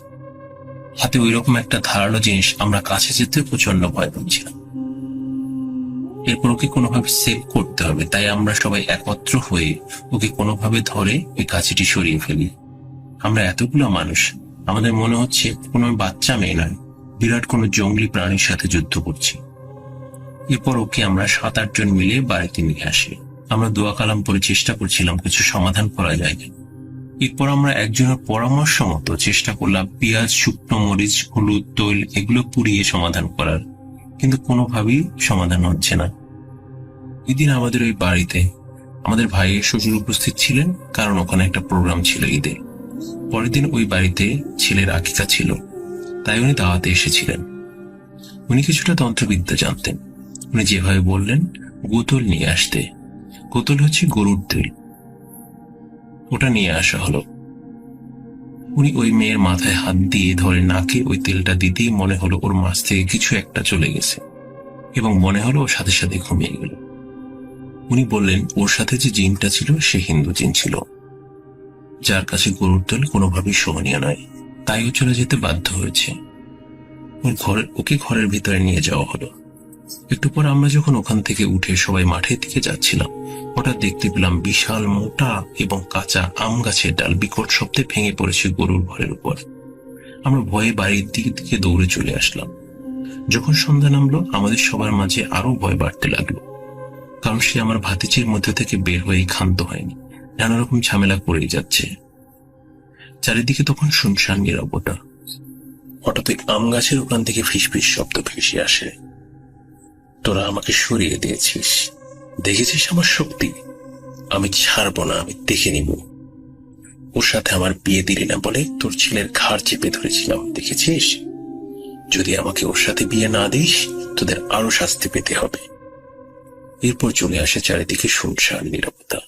হাতে ওইরকম একটা ধারালো জিনিস, আমরা কাছে যেতে প্রচন্ড ভয় পাচ্ছিলাম। এরপর ওকে কোনোভাবে সেভ করতে হবে, তাই আমরা সবাই একত্র হয়ে ওকে কোনোভাবে ধরে ওই কাছিটি সরিয়ে ফেলি। আমরা এতগুলো মানুষ, আমাদের মনে হচ্ছে কোনো বাচ্চা মেয়ে নয়, বিরাট কোনো জঙ্গলি প্রাণীর সাথে যুদ্ধ করছি। এরপর ওকে আমরা 7-8 জন মিলে বাড়িতে নিয়ে আসি। আমরা দোয়া কালাম করে চেষ্টা করছিলাম কিছু সমাধান করা যায়। এরপর আমরা একজনের পরামর্শ মতো চেষ্টা করলাম পেঁয়াজ, শুকনো মরিচ, হলুদ, তৈল এগুলো পুড়িয়ে সমাধান করার, কিন্তু কোনোভাবেই সমাধান হচ্ছে না। এদিন আমাদের ওই বাড়িতে আমাদের ভাইয়ের শ্বশুর উপস্থিত ছিলেন, কারণ ওখানে একটা প্রোগ্রাম ছিল ঈদে। পরের দিন ওই বাড়িতে ছেলের আকিকা ছিল, তাই উনি দাওয়াতে এসেছিলেন। উনি কিছুটা তন্ত্রবিদ্যা জানতেন। উনি যেভাবে বললেন গোতল নিয়ে আসতে। গোতল হচ্ছে গরুর তেল, ওটা নিয়ে আসা হলো। উনি ওই মেয়ের মাথায় হাত দিয়ে ধরে নাকে ওই তেলটা দিতেই মনে হলো ওর মাছ থেকে কিছু একটা চলে গেছে, এবং মনে হলো ওর সাথে সাথে ঘুমিয়ে গেল। উনি বললেন ওর সাথে যে জিনটা ছিল সে হিন্দু জিন ছিল, যার কাছে গরুর তেল কোনোভাবেই সহনীয় নয়, তাই ও চলে যেতে বাধ্য হয়েছে। ও ওকে ঘরের ভিতরে নিয়ে যাওয়া হলো। একটু পর আমরা যখন ওখান থেকে উঠে সবাই মাঠের দিকে যাচ্ছিলাম, হঠাৎ দেখতে পেলাম বিশাল মোটা এবং কাঁচা আম গাছের ডাল বিকট শব্দে ভেঙে পড়েছে গরুর ঘরের উপর। আমরা ভয়ে বাড়ির দিকে দৌড়ে চলে আসলাম। যখন সন্ধ্যা নামলো, আমাদের সবার মাঝে আরো ভয় বাড়তে লাগলো, কারণ সে আমার ভাতিজির মধ্যে থেকে বের হয়ে ক্ষান্ত হয়নি, নানা রকম ঝামেলা করেই যাচ্ছে। চারিদিকে তখন শুনশান নীরবতা। হঠাৎ আম গাছের ওখান থেকে ফিসফিস শব্দ ভেসে আসে। তোরা আমাকে সরিয়ে দিয়েছিস, দেখেছিস আমার শক্তি, আমি ছাড়বো না, আমি দেখে নিব। ওর সাথে আমার বিয়ে দিলি না বলে তোর ছেলের ঘাড় চেপে ধরেছিলাম, দেখেছিস? যদি আমাকে ওর সাথে বিয়ে না দিস, তোদের আরো শাস্তি পেতে হবে। এরপর চলে আসে চারিদিকে শুনশান নীরবতা।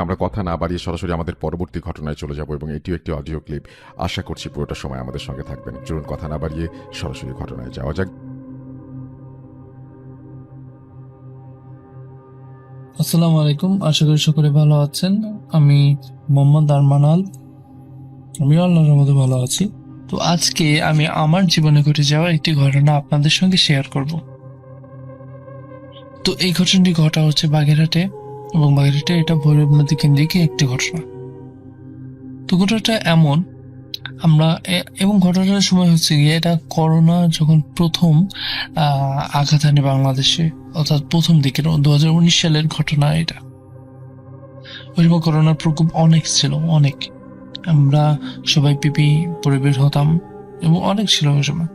আমরা কথা না বাড়িয়ে সরাসরি আমাদের পরবর্তী ঘটনায় চলে যাব এবং এটিও একটি অডিও ক্লিপ। আশা করছি পুরোটা সময় আমাদের সঙ্গে থাকবেন। চলুন কথা না বাড়িয়ে সরাসরি ঘটনায় যাওয়া যাক। আসসালামু আলাইকুম, আশা করি সকলে ভালো আছেন। আমি মোহাম্মদ আরমানাল, আমি আল্লাহর রহমতে ভালো আছি। তো আজকে আমি আমার জীবনে ঘটে যাওয়া একটি ঘটনা আপনাদের সঙ্গে শেয়ার করব। তো এই ঘটনাটি ঘটা হচ্ছে বাগেরহাটে, এবং বাগেরহাটে এটা ভৈরব নদী কেন্দ্রিক একটি ঘটনা। তো ঘটনাটা এমন, এবং ঘটনাটার সময় হচ্ছে গিয়ে এটা করোনা যখন প্রথম আঘাত আনে বাংলাদেশে, অর্থাৎ প্রথম দিকের 2019 সালের ঘটনা এটা। ওই সময় করোনার প্রকোপ অনেক ছিল, অনেক। আমরা সবাই পিপি পরে বের হতাম এবং অনেক ছিল ওই সময়।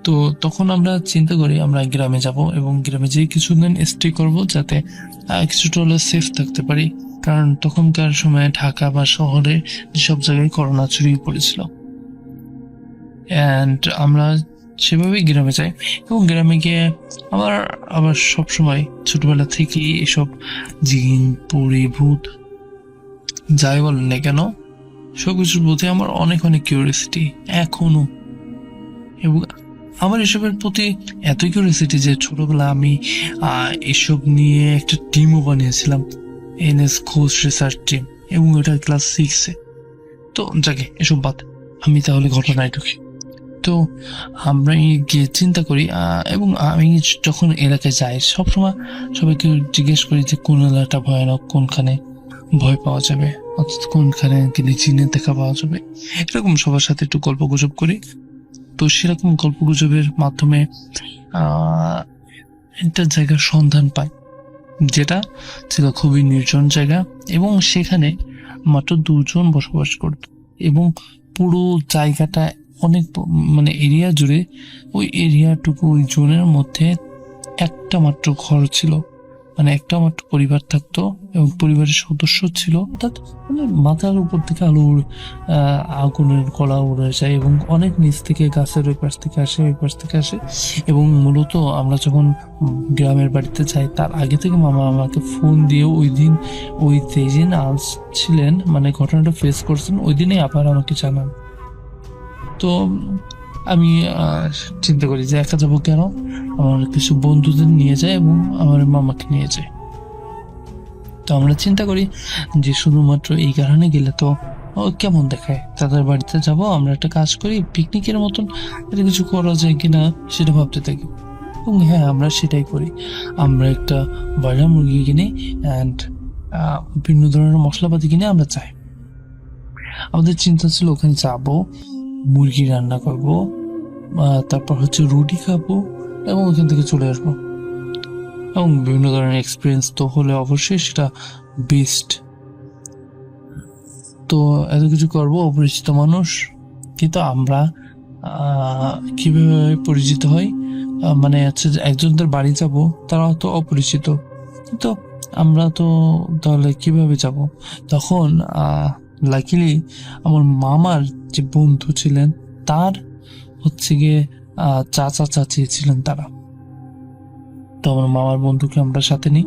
তো তখন আমরা চিন্তা করি আমরা গ্রামে যাব এবং গ্রামে যেয়ে কিছুদিন স্টে করব, যাতে কিছুটা হলে সেফ থাকতে পারি, কারণ তখনকার সময় ঢাকা বা শহরে সব জায়গায় করোনা ছড়িয়ে পড়েছিল। অ্যান্ড আমরা সেভাবেই গ্রামে যাই, এবং গ্রামে গিয়ে আবার সবসময় ছোটবেলা থেকেই এসব জিন, পরি, ভূত যাই বলেন না কেন, সবকিছুর প্রতি আমার অনেক অনেক কিউরিয়াসিটি এখনো। এবং আমার এসবের প্রতি এত কিউরিয়াসিটি যে ছোটবেলা আমি এসব নিয়ে একটা টিমও বানিয়েছিলাম, এনএস ঘোষ রিসার্চ টিম, এবং ওটা ক্লাস 6-এ। তো যাকে এসব বাদ, আমি তাহলে ঘটনায় ঢুকি। তো আমরা গিয়ে চিন্তা করি, এবং আমি যখন এলাকায় যাই সবসময় সবাইকে জিজ্ঞেস করি যে কোন এলাকাটা ভয়ানক, কোনখানে ভয় পাওয়া যাবে, অর্থাৎ কোনখানে গেলে জিনের দেখা পাওয়া যাবে, এরকম সবার সাথে একটু গল্প গুজব করি। তো সেরকম গল্প গুজবের মাধ্যমে একটা জায়গার সন্ধান পাই, যেটা ছিল খুবই নির্জন জায়গা, এবং সেখানে মাত্র 2 জন বসবাস করত, এবং পুরো জায়গাটা অনেক মানে এরিয়া জুড়ে, ওই এরিয়াটুকু, ওই জোনের মধ্যে একটা মাত্র ঘর ছিল, মানে একটা মাত্র পরিবার থাকতো, এবং পরিবারের সদস্য ছিল, অর্থাৎ মানে মাথার উপর থেকে আগুনের কলা উড়ে যায়, এবং অনেক নিচ থেকে গাছের ওই পাশ থেকে আসে, ওই পাশ থেকে আসে। এবং মূলত আমরা যখন গ্রামের বাড়িতে যাই তার আগে থেকে মামা আমাকে ফোন দিয়ে ওই যেদিন আসছিলেন, মানে ঘটনাটা ফেস করছেন, ওই দিনেই আবার আমাকে জানান। তো আমি চিন্তা করি যে একা যাবো কেন, আমার কিছু বন্ধুদের নিয়ে যায় এবং আমার মামাকে নিয়ে যায়। তো আমরা চিন্তা করি যে শুধুমাত্র এই কারণে গেলে তো কেমন দেখায়, তাদের বাড়িতে যাব, আমরা একটা কাজ করি, পিকনিকের মতন এটা কিছু করা যায় কিনা সেটা ভাবতে থাকি। এবং হ্যাঁ, আমরা সেটাই করি। আমরা একটা ব্রয়লার মুরগি কিনে অ্যান্ড বিভিন্ন ধরনের মশলাপাতি কিনে আমরা চাই। আমাদের চিন্তা ছিল ওখানে যাবো, মুরগি রান্না করব, তারপর হচ্ছে রুটি খাবো, এবং ওখান থেকে চলে আসবো। এবং বিভিন্ন ধরনের এক্সপিরিয়েন্স তো হলে অবশ্যই সেটা বেস্ট। তো এত কিছু করবো, অপরিচিত মানুষ, কিন্তু আমরা কিভাবে পরিচিত হই, মানে হচ্ছে যে একজনদের বাড়ি যাব, তারা তো অপরিচিত, কিন্তু আমরা তো তাহলে কিভাবে যাব? তখন লাকিলি আমার মামার যে বন্ধু ছিলেন, তার হচ্ছে গিয়ে চাচা চাচি ছিলেন তারা। তো আমার মামার বন্ধুকে আমরা সাথে নিই,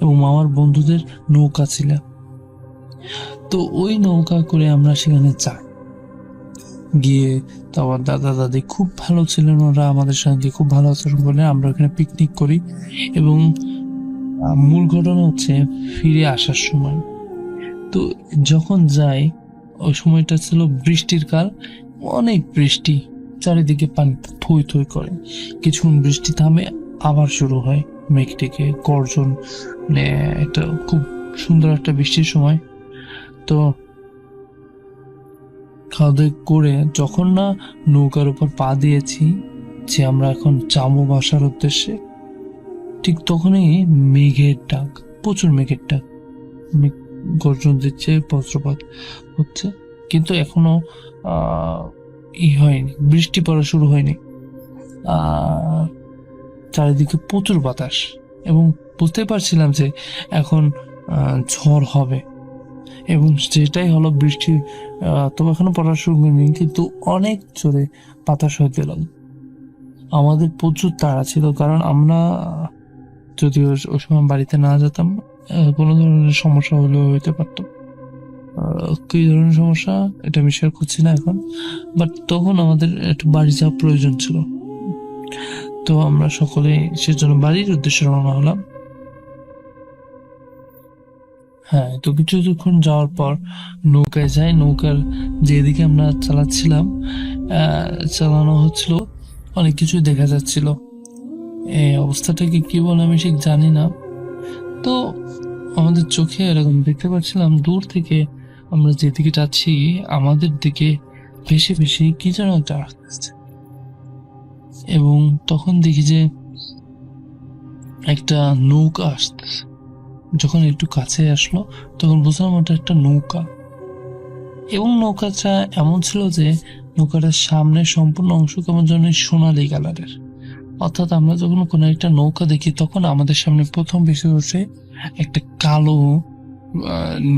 এবং মামার বন্ধুদের নৌকা ছিল। তো ওই নৌকা করে আমরা সেখানে যাই। গিয়ে তো আমার দাদা দাদি খুব ভালো ছিলেন, ওরা আমাদের সঙ্গে খুব ভালো আচরণ করলেন। আমরা ওখানে পিকনিক করি, এবং মূল ঘটনা হচ্ছে ফিরে আসার সময়। তো যখন যাই, ওই সময়টা ছিল বৃষ্টির কাল, অনেক বৃষ্টি, চারিদিকে পানি থই থই করে। কিছুক্ষণ বৃষ্টি থামে, আবার শুরু হয় মেঘ ডেকে গর্জন, মানে একটা খুব সুন্দর একটা বৃষ্টির সময়। তো খাওয়া দাওয়া করে যখন না নৌকার উপর পা দিয়েছি যে আমরা এখন যাবো বাসার উদ্দেশ্যে, ঠিক তখনই মেঘের ডাক, প্রচুর মেঘের ডাক, মেঘ গর্জন দিচ্ছে, বজ্রপাত হচ্ছে, কিন্তু এখনো হয়নি, বৃষ্টি পড়া শুরু হয়নি। চারিদিকে প্রচুর বাতাস এবং বুঝতে পারছিলাম যে এখন ঝড় হবে, এবং যেটাই হলো বৃষ্টি তো এখনো পড়া শুরু হয়নি, কিন্তু অনেক জোরে বাতাস হতে লাগলো। আমাদের প্রচুর তাড়া ছিল, কারণ আমরা যদি ওই সময় বাড়িতে না যেতাম কোনো ধরনের সমস্যা হলেও হইতে পারতো। কি ধরনের সমস্যা এটা আমি শেয়ার করছি না এখন, বাট তখন আমাদের একটু বাড়ি যাওয়া প্রয়োজন ছিল। তো আমরা সকলে সেজন্য বাড়ির উদ্দেশ্যে রওনা হলাম। হ্যাঁ, তো কিছুক্ষণ যাওয়ার পর নৌকায় যাই। নৌকার যেদিকে আমরা চালাচ্ছিলাম, চালানো হচ্ছিল, অনেক কিছু দেখা যাচ্ছিল। এই অবস্থাটাকে কি বলে আমি ঠিক জানি না। তো আমাদের চোখে এরকম দেখতে পাচ্ছিলাম দূর থেকে আমরা যেদিকে যাচ্ছি আমাদের দিকে ভেসে ভেসে কি যেন একটা আসছে, এবং তখন দেখি যে একটা নৌকা আসতেছে। যখন একটু কাছে আসলো তখন বুঝলাম ওটা একটা নৌকা, এবং নৌকাটা এমন ছিল যে নৌকাটার সামনে সম্পূর্ণ অংশ কেমন যেন সোনালী কালারের। অর্থাৎ আমরা যখন কোনো একটা নৌকা দেখি তখন আমাদের সামনে প্রথম ভেসে ওঠে একটা কালো,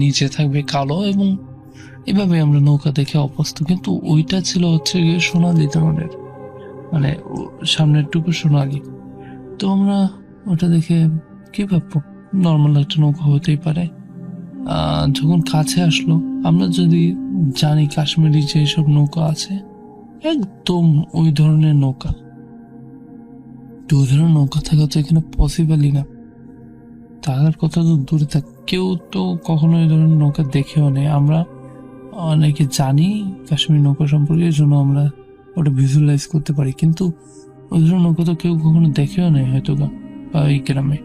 নিচে থাকবে কালো, এবং এভাবে আমরা নৌকা দেখে অভ্যস্ত, কিন্তু ওইটা ছিল হচ্ছে গিয়ে সোনালী ধরনের, মানে সামনের টুকু সোনালী। তো আমরা ওটা দেখে কি ভাববো, নর্মাল একটা নৌকা হতেই পারে। যখন কাছে আসলো, আমরা যদি জানি কাশ্মীরি যেসব নৌকা আছে একদম ওই ধরনের নৌকা, তো ওই ধরনের নৌকা থাকা তো এখানে পসিবলই না। থাকার কথা তো দূরে থাক, কেউ তো কখনো এই ধরনের নৌকা দেখেও নেই। আমরা অনেকে জানি কাশ্মীরি নৌকা সম্পর্কে, এই জন্য আমরা ওটা ভিজুয়ালাইজ করতে পারি, কিন্তু ওই ধরনের নৌকা তো কেউ কখনো দেখেও নেই হয়তো বা এই গ্রামে।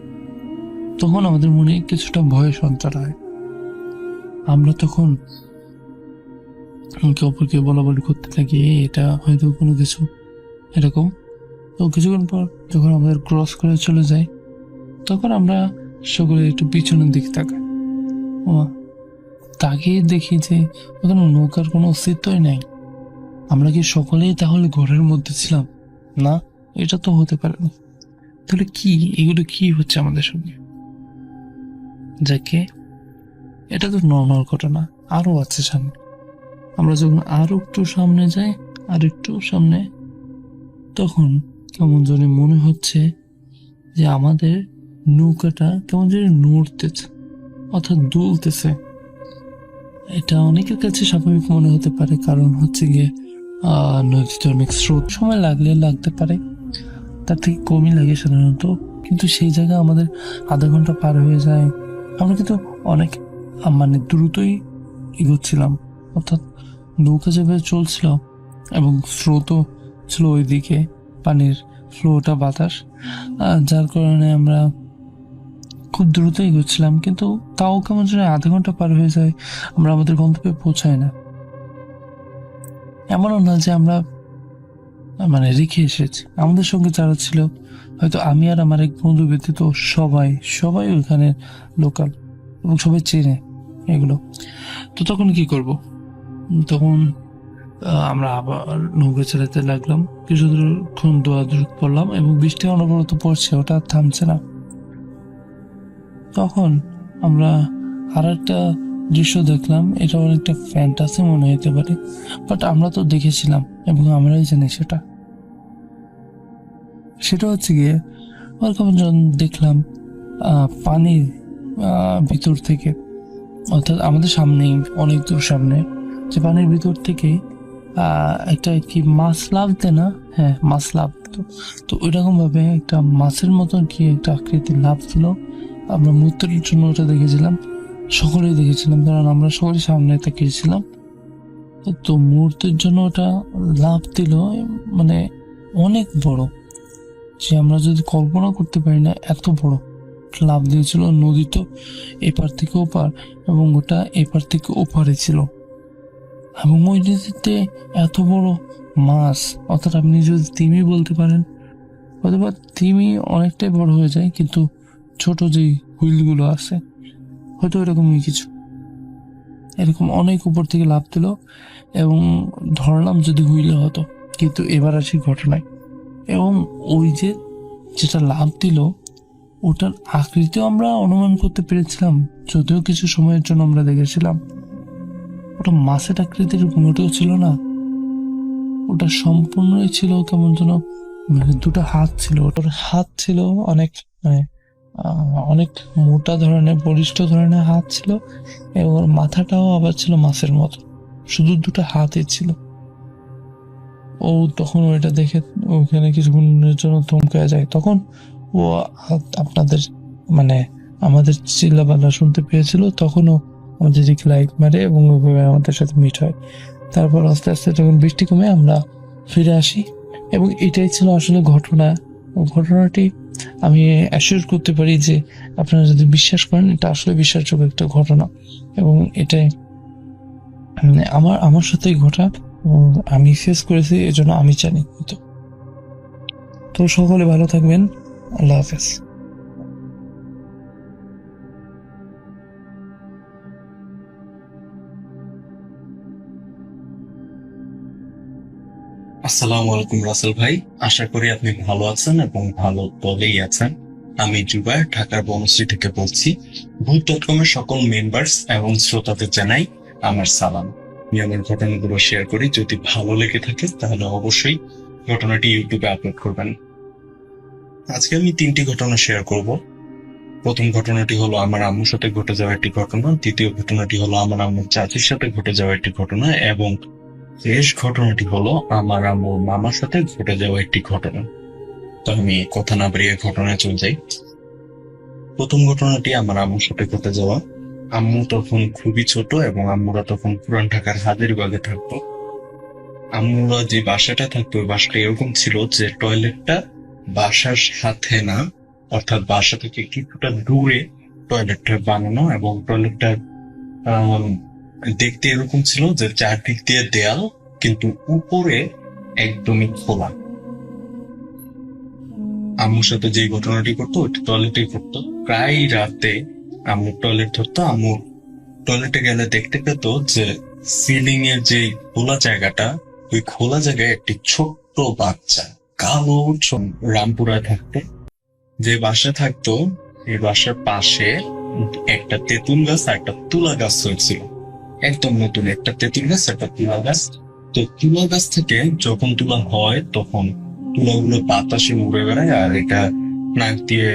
তখন আমাদের মনে কিছুটা ভয় সঞ্চার হয়। আমরা তখন একে অপরকে বলা বলি করতে থাকি, এটা হয়তো কোনো কিছু এরকম। তো কিছুক্ষণ পর যখন আমাদের ক্রস করে চলে যায়, তখন আমরা সকলে একটু পিছনের দিকে তাকাই। তাকিয়ে দেখি যে ওখানে নৌকার কোনো অস্তিত্বই নাই। আমরা কি সকলেই তাহলে ঘরের মধ্যে ছিলাম? না, এটা তো হতে পারে না। তাহলে কি, এগুলো কি হচ্ছে আমাদের সঙ্গে? যাকে এটা তো নর্মাল ঘটনা, আরো আছে সামনে। আমরা যখন আরো একটু সামনে যাই, আর একটু সামনে, তখন কেমন জানি মনে হচ্ছে যে আমাদের নৌকাটা কেমন জানি নড়তেছে, অর্থাৎ দুলতেছে। এটা অনেকের কাছে স্বাভাবিক মনে হতে পারে, কারণ হচ্ছে গিয়ে নদীতে অনেক স্রোত, সময় লাগতে পারে, তার থেকে কমই লাগে সাধারণত। কিন্তু সেই জায়গায় আমাদের আধা ঘন্টা পার হয়ে যায়। আমরা কিন্তু অনেক মানে দ্রুতই এগোচ্ছিলাম, অর্থাৎ নৌকা যেভাবে চলছিল এবং স্রোতও ছিল ওইদিকে, পানির ফ্লোটা, বাতাস, যার কারণে আমরা খুব দ্রুত এগোচ্ছিলাম। কিন্তু তাও কেমন যেন আধা ঘন্টা পার হয়ে যায়, আমরা আমাদের গন্তব্যে পৌঁছাই না। এমনও না যে আমরা মানে রেখে এসেছি, আমাদের সঙ্গে যারা ছিল, হয়তো আমি আর আমার এক বন্ধু ব্যতীত সবাই ওইখানে লোকাল, এবং সবাই চেনে এগুলো। তো তখন কি করব? তখন আমরা আবার নৌকা চালাতে লাগলাম, কিছু দূরক্ষণ দৌড় পড়লাম, এবং বৃষ্টি অনবরত পড়ছে, ওটা থামছে না। তখন আমরা আর একটা দৃশ্য দেখলাম, এটা অনেকটা ফ্যান্টাসি মনে হতে পারে, বাট আমরা তো দেখেছিলাম এবং আমরাই জানি সেটা হচ্ছে গিয়ে যখন দেখলাম পানির ভিতর থেকে, অর্থাৎ আমাদের সামনেই, অনেক দূর সামনে, যে পানির ভিতর থেকে একটা কি মাছ লাভ দেয় না? হ্যাঁ, মাছ লাভ দিত। তো ওইরকম ভাবে একটা মাছের মতন কি একটা আকৃতির লাভ ছিল। আমরা মুহূর্তের জন্য ওটা দেখেছিলাম, সকলেই দেখেছিলাম, কারণ আমরা সকলেই সামনে তাকিয়েছিলাম। তো মুহূর্তের জন্য ওটা লাভ দিল, মানে অনেক বড়, যে আমরা যদি কল্পনা করতে পারি না এত বড় লাভ দিয়েছিল। নদী তো এপার থেকে ওপার এবং ওটা এপার থেকে ওপারে ছিল, এবং ওই নদীতে এত বড় মাছ, অর্থাৎ আপনি যদি তিমি বলতে পারেন, অথবা তিমি অনেকটাই বড় হয়ে যায়, কিন্তু ছোট যে হুইলগুলো আছে হয়তো এরকমই কিছু, এরকম অনেক উপর থেকে লাভ দিল এবং ধরলাম যদি হুইলে হতো। কিন্তু এবার আসি ঘটনায়, এবং ওই যে যেটা লাভ দিল ওটার আকৃতিও আমরা অনুমান করতে পেরেছিলাম, যদিও কিছু সময়ের জন্য আমরা দেখেছিলাম ওটা মাছের আকৃতির মোটেও ছিল না, ওটা সম্পূর্ণই ছিল কেমন যেন, মানে দুটো হাত ছিল, ওটার হাত ছিল অনেক, মানে অনেক মোটা ধরনের বলিষ্ঠ ধরনের হাত ছিল, এবং ওর মাথাটাও আবার ছিল মাছের মতো, শুধু দুটো হাতই ছিল। ও তখন ওইটা দেখে ওইখানে কিছুক্ষণের জন্য থমকে যায়। তখন ও আপনাদের মানে আমাদের চিল্লাপাল্লা শুনতে পেয়েছিল, তখনও আমাদের দিকে লাইক মারে এবং ওইভাবে আমাদের সাথে মিট হয়। তারপর আস্তে আস্তে যখন বৃষ্টি কমে আমরা ফিরে আসি, এবং এটাই ছিল আসলে ঘটনা। ঘটনাটি আমি অ্যাসিওর করতে পারি যে আপনারা যদি বিশ্বাস করেন এটা আসলে বিশ্বাসযোগ্য একটা ঘটনা, এবং এটাই আমার সাথেই ঘটা, এবং আমি ফেস করেছি, এজন্য আমি জানি। তো সকলে ভালো থাকবেন, আল্লাহ হাফেজ। আসসালামু আলাইকুম রাসেল ভাই, আশা করি আপনি ভালো আছেন এবং ভালো দলেই আছেন। আমি জুবায়ের, ঢাকার বনশ্রী থেকে বলছি। ভূত.com এর সকল মেম্বার্স এবং শ্রোতাদের জানাই আমার সালাম। আমি আমার ঘটনাগুলো শেয়ার করি, যদি ভালো লেগে থাকে তাহলে অবশ্যই ঘটনাটি ইউটিউবে আপলোড করবেন। আজকে আমি 3টি ঘটনা শেয়ার করব। প্রথম ঘটনাটি হলো আমার আম্মুর সাথে ঘটে যাওয়া একটি ঘটনা, দ্বিতীয় ঘটনাটি হলো আমার আম্মুর চাচির সাথে ঘটে যাওয়া একটি ঘটনা, এবং শেষ ঘটনাটি হলো আমার আম্মুর মামার সাথে ঘটে যাওয়া একটি ঘটনা। তো আমি কথা না বাড়িয়ে ঘটনায় চলে যাই। প্রথম ঘটনাটি আমার আম্মুর সাথে ঘটে যাওয়া। আম্মু তখন খুবই ছোট এবং আম্মুরা তখন পুরান ঢাকার হাজারীবাগে থাকতো। আম্মুরা যে বাসাটা থাকতো ওই বাসাটা এরকম ছিল যে টয়লেটটা বাসার সাথে না, অর্থাৎ বাসা থেকে কিছুটা দূরে টয়লেটটা বানানো, এবং টয়লেটটা দেখতে এরকম ছিল যে চারদিক দিয়ে দেয়াল, কিন্তু উপরে একদমই খোলা। আম্মুর সাথে যে ঘটনাটি করতো ওইটা টয়লেটে করতো। প্রায় রাতে আম্মু টয়লেট ধরতো। আম্মু টয়লেটে গেলে দেখতে পেত যে সিলিং এর যে খোলা জায়গাটা, ওই খোলা জায়গায় একটি ছোট্ট বাচ্চা কালো রামপুরায় থাকতো। যে বাসা থাকতো এই বাসার পাশে একটা তেঁতুল গাছ আর একটা তুলা গাছ হয়েছিল, একদম নতুন একটা তেঁতুল গাছ একটা তুলা গাছ। তো তুলা গাছ থেকে যখন তুলা হয় তখন তুলাগুলো বাতাসে উড়ে বেড়ায়, আর এটা নাক দিয়ে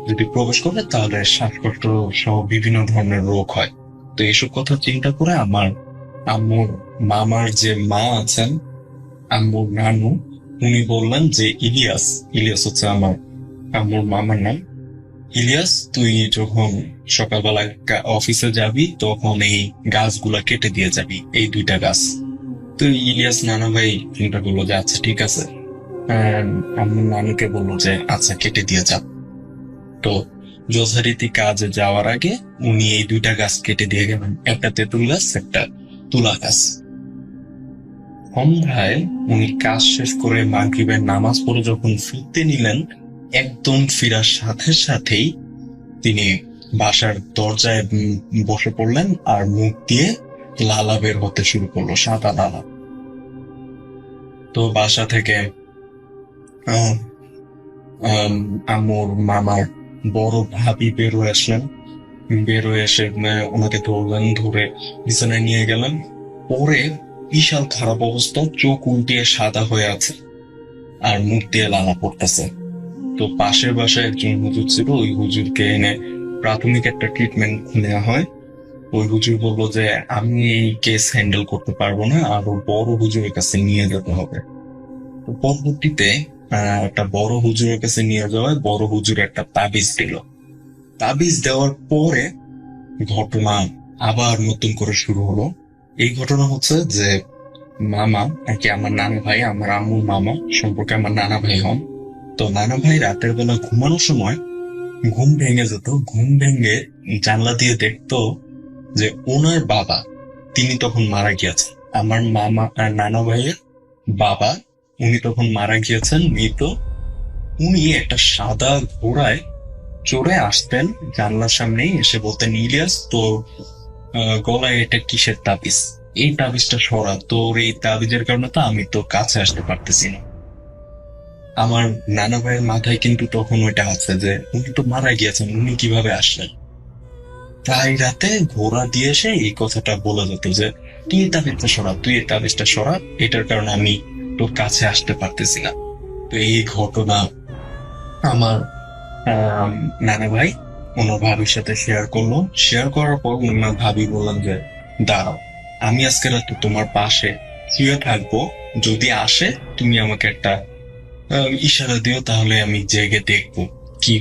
যদি প্রবেশ করে তাহলে শ্বাসকষ্ট সহ বিভিন্ন ধরনের রোগ হয়। তো এইসব কথা চিন্তা করে আমার আম্মুর মামার যে মা আছেন, আম্মুর নানু, উনি বললেন যে ইলিয়াস হচ্ছে আমার আম্মুর মামার নাম। ইলিয়াস, তুই যখন সকালবেলা অফিসে যাবি তখন এই গাছগুলা কেটে দিয়ে যাবি, এই 2টা গাছ। তো ইলিয়াস নানা ভাই চিন্তা করলো যে আচ্ছা ঠিক আছে। আম্মুর নানুকে বললো যে আচ্ছা কেটে দিয়ে যাব। তো যথারীতি কাজে যাওয়ার আগে উনি এই 2টা গাছ কেটে দিয়ে গেলেন, একটা তেঁতুল গাছ একটা তুলা গাছ। সন্ধ্যায় উনি কাজ শেষ করে মাগরিবের নামাজ পড়ে যখন ফিরতে নিলেন, একদম ফিরার সাথে সাথেই তিনি বাসার দরজায় বসে পড়লেন, আর মুখ দিয়ে লালা বের হতে শুরু করলো, সাদা লালা। তো বাসা থেকে আম্মুর মামার বড় ভাবি বেরোয় আসলেন। বেরোয় এসে ওনাকে ধরলেন, ধরে বিছানায় নিয়ে গেলেন। পরে বিশাল খারাপ অবস্থা, চোখ উল্টিয়ে সাদা হয়ে আছে আর মুখ দিয়ে লালা পড়তেছে। তো পাশের বাসায় একজন হুজুর ছিল, ওই হুজুরকে এনে প্রাথমিক একটা ট্রিটমেন্ট নেওয়া হয়। ওই হুজুর বললো যে আমি এই কেস হ্যান্ডেল করতে পারবো না, আরো বড় হুজুরের কাছে নিয়ে যেতে হবে। তো পরবর্তীতে একটা বড় হুজুরের কাছে নিয়ে যাওয়ায় বড় হুজুর একটা তাবিজ দিল। তাবিজ দেওয়ার পরে ঘটনা আবার নতুন করে শুরু হলো। এই ঘটনা হচ্ছে যে মামা আর কি আমার নানা ভাই, আমার আম্মুর মামা সম্পর্কে আমার নানা ভাই হন। তো নানা ভাই রাতের বেলা ঘুমানোর সময় ঘুম ভেঙে যেত, ঘুম ভেঙে জানলা দিয়ে দেখতো যে ওনার বাবা তিনি তখন মারা গিয়েছেন। আমার মামা আর নানা ভাইয়ের বাবা উনি তখন মারা গিয়েছেন, মৃত। উনি একটা সাদা ঘোড়ায় চড়ে আসতেন জানলার সামনেই, এসে বলতেন, ইলিয়াস তোর গলায় এটা কিসের তাবিজ, এই তাবিজটা সরা, তোর এই তাবিজের কারণে তো আমি তোর কাছে আসতে পারতেছি না। আমার নানা ভাইয়ের মাথায় কিন্তু তখন ওইটা আছে যে উনি তো মারা গিয়েছেন, উনি কিভাবে আসলেন। প্রায় রাতে ঘোড়া দিয়ে এসে এই কথাটা বলে যেত যে তুই এই তাবিজটা সরা, তুই এই তাবিজটা সরা, এটার কারণে আমি তোর কাছে আসতে পারতেছি না। তো এই ঘটনা আমার নানা ভাই ওনার ভাবির সাথে শেয়ার করলো। শেয়ার করার পর ওনার ভাবি বললেন যে দাঁড়াও, আমি আজকে রাতে তোমার পাশে শুয়ে থাকবো, যদি আসে তুমি আমাকে একটা ইশারা দিও, তাহলে আমি জেগে দেখবো।